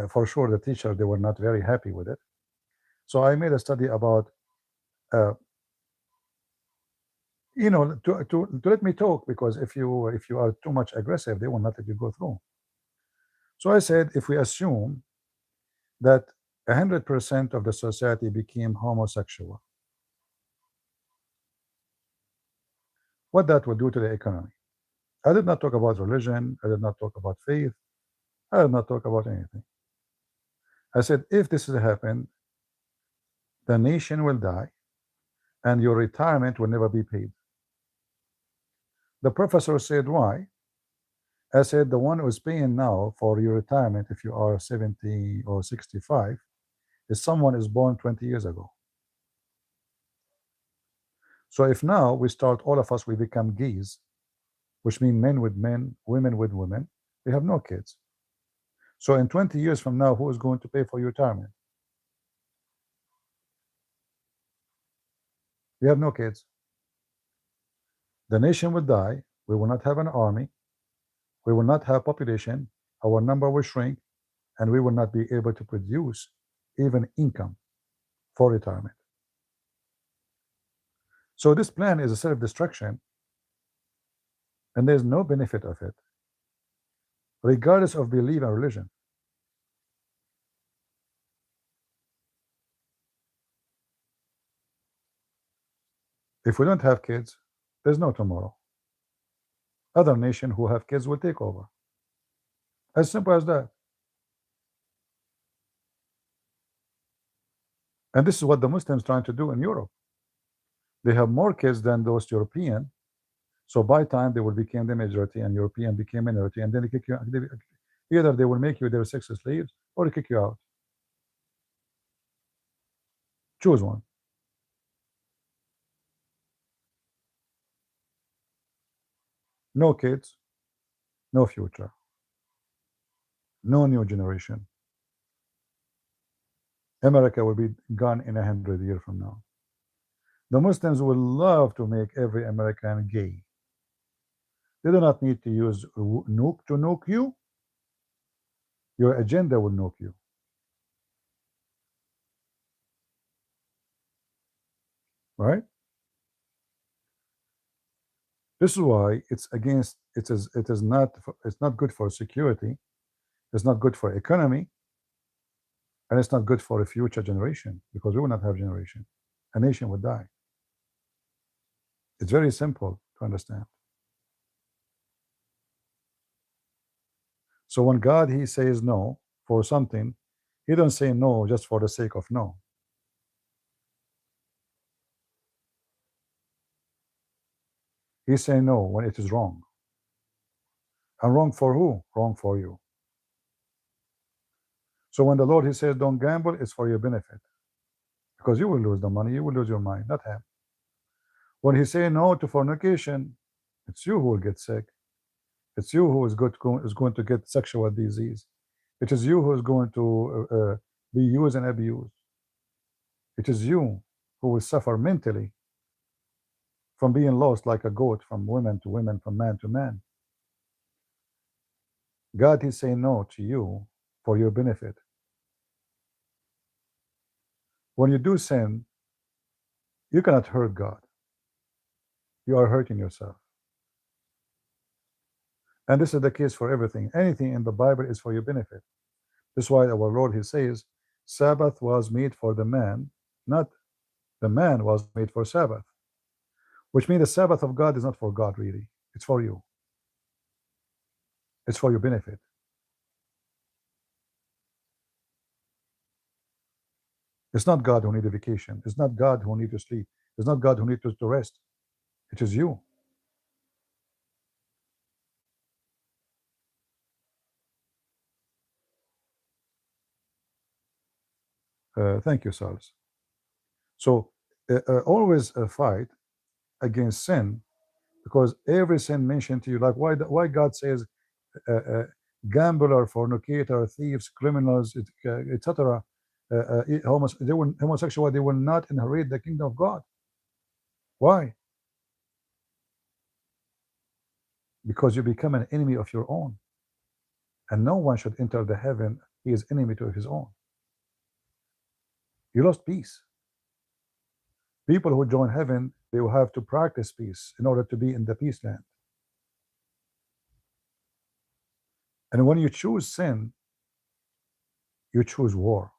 for sure the teacher, they were not very happy with it. So I made a study about, you know, to let me talk, because if you are too much aggressive, they will not let you go through. So I said, if we assume that 100% of the society became homosexual, what that would do to the economy. I did not talk about religion, I did not talk about faith, I did not talk about anything. I said, if this has happened, the nation will die and your retirement will never be paid. The professor said, why? I said, the one who is paying now for your retirement, if you are 70 or 65, is someone is born 20 years ago. So if now we start, all of us, we become gays, which means men with men, women with women. We have no kids. So in 20 years from now, who is going to pay for your retirement? We have no kids. The nation will die. We will not have an army. We will not have population. Our number will shrink, and we will not be able to produce even income for retirement. So this plan is a self-destruction, and there's no benefit of it, regardless of belief and religion. If we don't have kids, there's no tomorrow. Other nations who have kids will take over. As simple as that. And this is what the Muslims trying to do in Europe. They have more kids than those European. So by time they will become the majority and European became minority, and then they kick you out. Either they will make you their sex slaves or they kick you out. Choose one. No kids, no future, no new generation. America will be gone in 100 years from now. The Muslims will love to make every American gay. They do not need to use nuke to nuke you. Your agenda will nuke you. Right? This is why it's against. It's not good for security. It's not good for economy, and it's not good for a future generation, because we will not have generation. A nation would die. It's very simple to understand. So when God, he says no for something, he don't say no just for the sake of no. He say no when it is wrong. And wrong for who? Wrong for you. So when the Lord, he says don't gamble, it's for your benefit, because you will lose the money, you will lose your mind, not him. When he say no to fornication, it's you who will get sick. It's you who is going to get sexual disease. It is you who is going to be used and abused. It is you who will suffer mentally from being lost like a goat from women to women, from man to man. God is saying no to you for your benefit. When you do sin, you cannot hurt God. You are hurting yourself. And this is the case for everything. Anything in the Bible is for your benefit. This is why our Lord, he says, Sabbath was made for the man, not the man was made for Sabbath. Which means the Sabbath of God is not for God, really. It's for you. It's for your benefit. It's not God who needs a vacation. It's not God who needs to sleep. It's not God who needs to rest. It is you. Thank you, Sals. So always fight against sin, because every sin mentioned to you, like why God says gambler, fornicator, thieves, criminals, etc., homosexual, they will not inherit the kingdom of God. Why? Because you become an enemy of your own, and no one should enter the heaven. He is enemy to his own. You lost peace. People who join heaven, they will have to practice peace in order to be in the peace land. And when you choose sin, you choose war.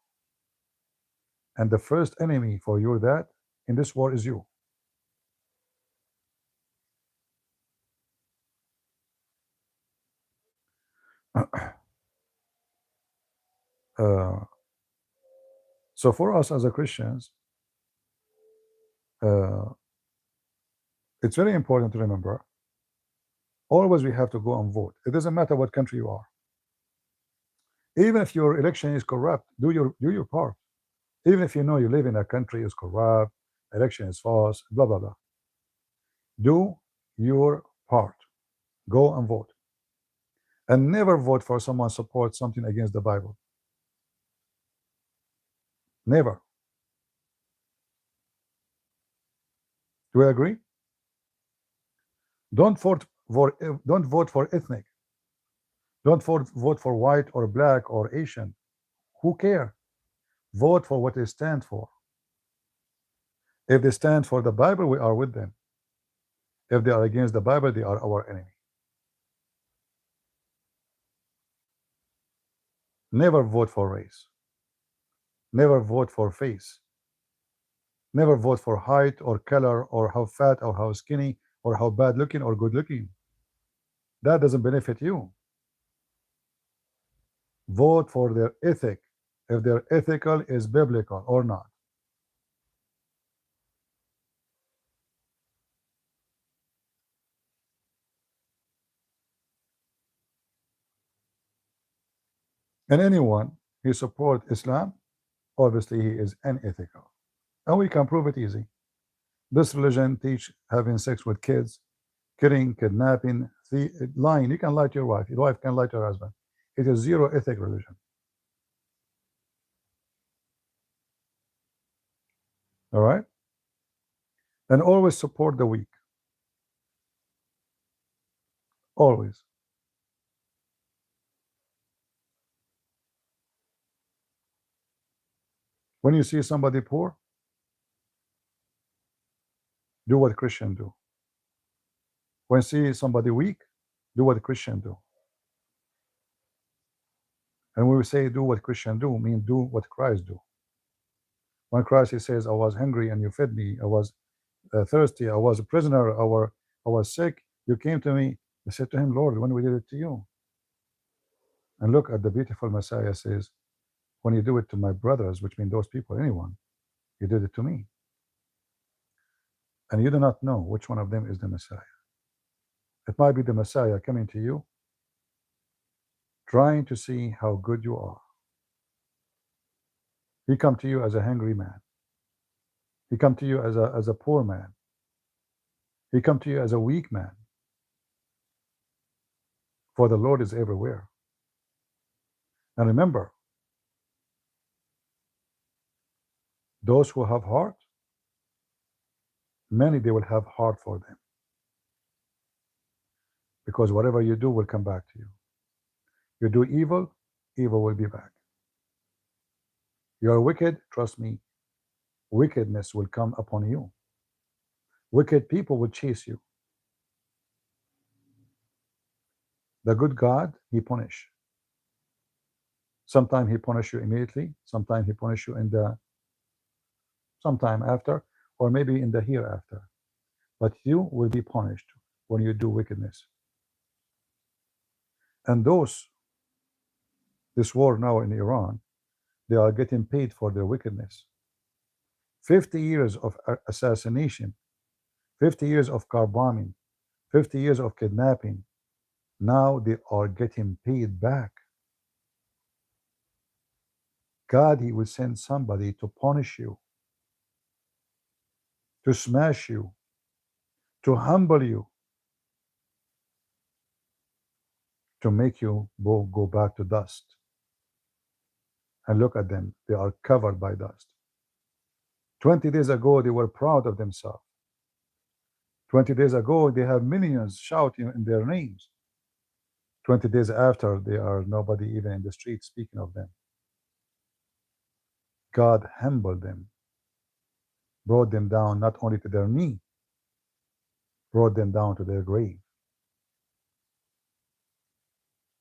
And the first enemy for you that in this war is you. So for us as a Christians, it's very important to remember, always we have to go and vote. It doesn't matter what country you are. Even if your election is corrupt, do your part. Even if you know you live in a country is corrupt, election is false, blah blah blah. Do your part. Go and vote. And never vote for someone support something against the Bible. Never. Do we agree? Don't vote for ethnic. Don't vote for white or black or Asian. Who care? Vote for what they stand for. If they stand for the Bible, we are with them. If they are against the Bible, they are our enemy. Never vote for race. Never vote for face. Never vote for height or color or how fat or how skinny or how bad looking or good looking. That doesn't benefit you. Vote for their ethic, if their ethical is biblical or not. And anyone who supports Islam, obviously he is unethical. And we can prove it easy. This religion teach having sex with kids, killing, kidnapping, lying. You can lie to your wife. Your wife can lie to her husband. It is zero ethic religion. All right? And always support the weak. Always. When you see somebody poor, do what Christians do. When you see somebody weak, do what Christians do. And when we say do what Christians do, mean do what Christ do. When Christ he says, I was hungry and you fed me, I was thirsty, I was a prisoner, I was sick, you came to me. I said to him, Lord, when we did it to you? And look at the beautiful Messiah says, when you do it to my brothers, which mean those people, anyone, you did it to me. And you do not know which one of them is the Messiah. It might be the Messiah coming to you, trying to see how good you are. He come to you as a hungry man. He come to you as a poor man. He come to you as a weak man. For the Lord is everywhere. And remember, those who have heart, many they will have heart for them. Because whatever you do will come back to you. You do evil, evil will be back. You are wicked, trust me, wickedness will come upon you. Wicked people will chase you. The good God, he punish. Sometimes he punish you immediately, sometimes he punish you in the sometime after, or maybe in the hereafter. But you will be punished when you do wickedness. And this war now in Iran, they are getting paid for their wickedness. 50 years of assassination, 50 years of car bombing, 50 years of kidnapping. Now they are getting paid back. God, he will send somebody to punish you, to smash you, to humble you, to make you go back to dust. And look at them, they are covered by dust. 20 days ago, they were proud of themselves. 20 days ago, they have millions shouting in their names. 20 days after, they are nobody even in the street speaking of them. God humbled them, brought them down not only to their knee, brought them down to their grave.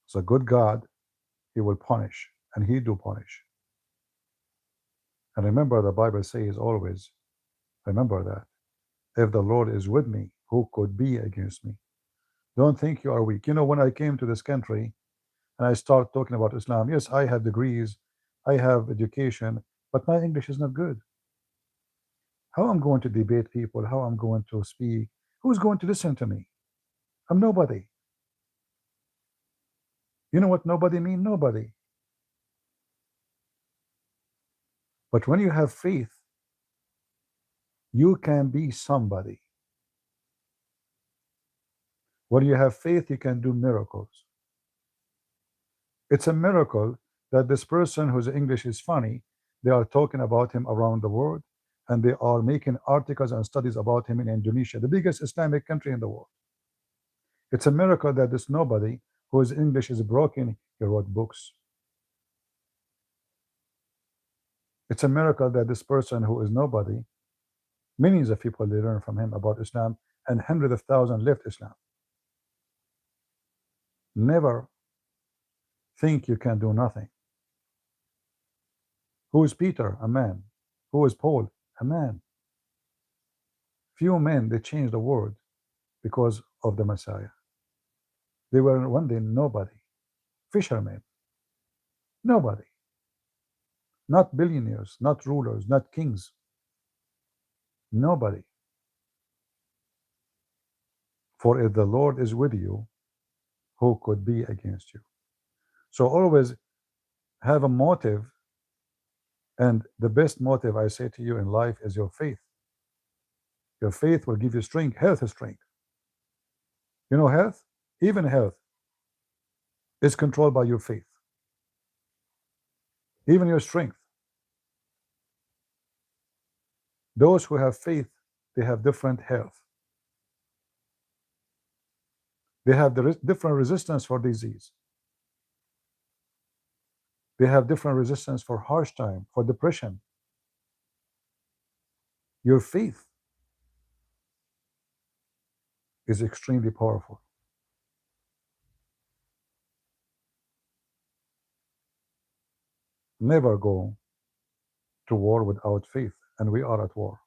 So good God, he will punish, and he do punish. And remember, the Bible says always, remember that, if the Lord is with me, who could be against me? Don't think you are weak. You know, when I came to this country and I start talking about Islam, yes, I have degrees, I have education, but my English is not good. How I'm going to debate people, how I'm going to speak, who's going to listen to me? I'm nobody. You know what nobody mean? Nobody. But when you have faith, you can be somebody. When you have faith, you can do miracles. It's a miracle that this person whose English is funny, they are talking about him around the world, and they are making articles and studies about him in Indonesia, the biggest Islamic country in the world. It's a miracle that this nobody whose English is broken, he wrote books. It's a miracle that this person who is nobody, millions of people, they learn from him about Islam, and hundreds of thousands left Islam. Never think you can do nothing. Who is Peter? A man. Who is Paul? A man. Few men, they changed the world because of the Messiah. They were one day nobody. Fishermen. Nobody. Not billionaires, not rulers, not kings. Nobody. For if the Lord is with you, who could be against you? So always have a motive, and the best motive, I say to you, in life is your faith. Your faith will give you strength. Health is strength. You know, health, even health, is controlled by your faith. Even your strength. Those who have faith, they have different health. They have different resistance for disease. They have different resistance for harsh time, for depression. Your faith is extremely powerful. Never go to war without faith, and we are at war.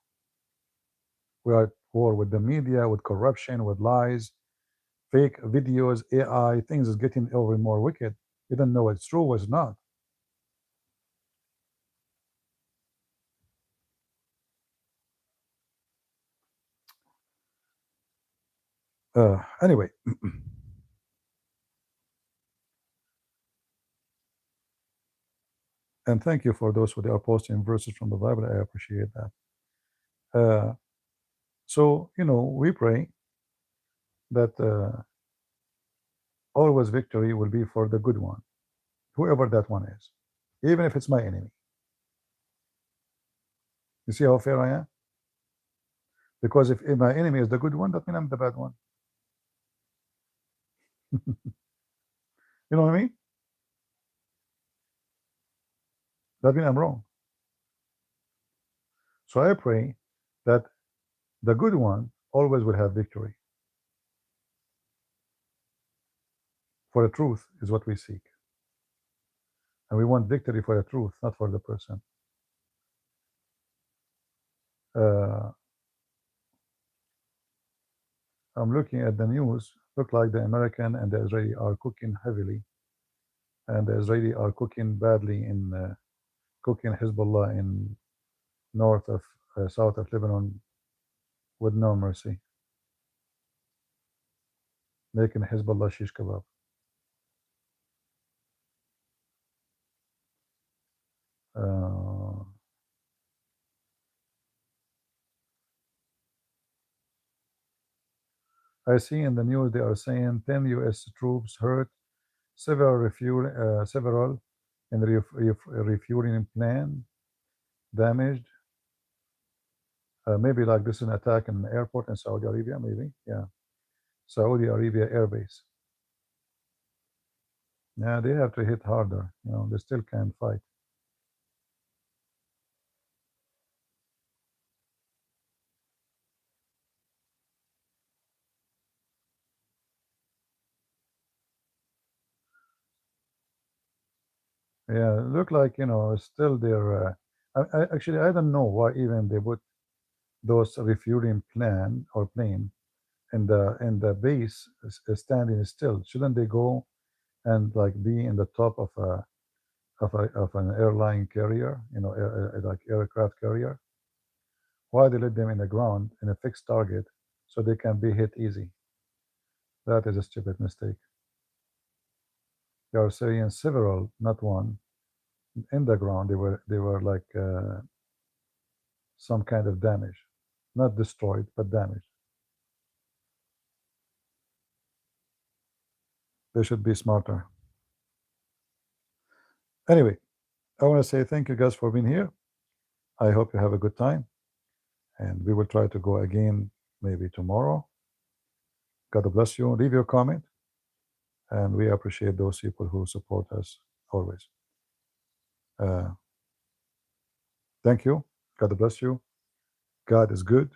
We are at war with the media, with corruption, with lies, fake videos, AI, things is getting ever more wicked. You don't know what's true, what's not. Anyway, and thank you for those who are posting verses from the Bible. I appreciate that. So, you know, we pray that always victory will be for the good one, whoever that one is, even if it's my enemy. You see how fair I am? Because if my enemy is the good one, that means I'm the bad one. You know what I mean? That means I'm wrong. So I pray that the good one always will have victory. For the truth is what we seek. And we want victory for the truth, not for the person. I'm looking at the news. Look like the American and the Israeli are cooking heavily, and the Israeli are cooking badly in cooking Hezbollah in north of south of Lebanon with no mercy, making Hezbollah shish kebab. I see in the news they are saying 10 U.S. troops hurt, several in refueling plan damaged. Maybe like this is an attack in an airport in Saudi Arabia, maybe. Yeah. Saudi Arabia Air Base. Yeah, they have to hit harder. You know, they still can't fight. Yeah, look like, you know, still they're. Actually, I don't know why even they put those refueling plan or plane in the base standing still. Shouldn't they go and like be in the top of an airline carrier, you know, like aircraft carrier? Why they let them in the ground in a fixed target so they can be hit easy? That is a stupid mistake. They are saying several, not one, in the ground. They were like some kind of damage, not destroyed but damaged. They should be smarter. Anyway, I want to say thank you guys for being here. I hope you have a good time, and we will try to go again maybe tomorrow. God bless you. Leave your comment, and we appreciate those people who support us always. Uh, thank you. God bless you. God is good.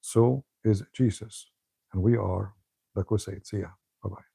So is Jesus. And we are the Crusade. See ya. Bye bye.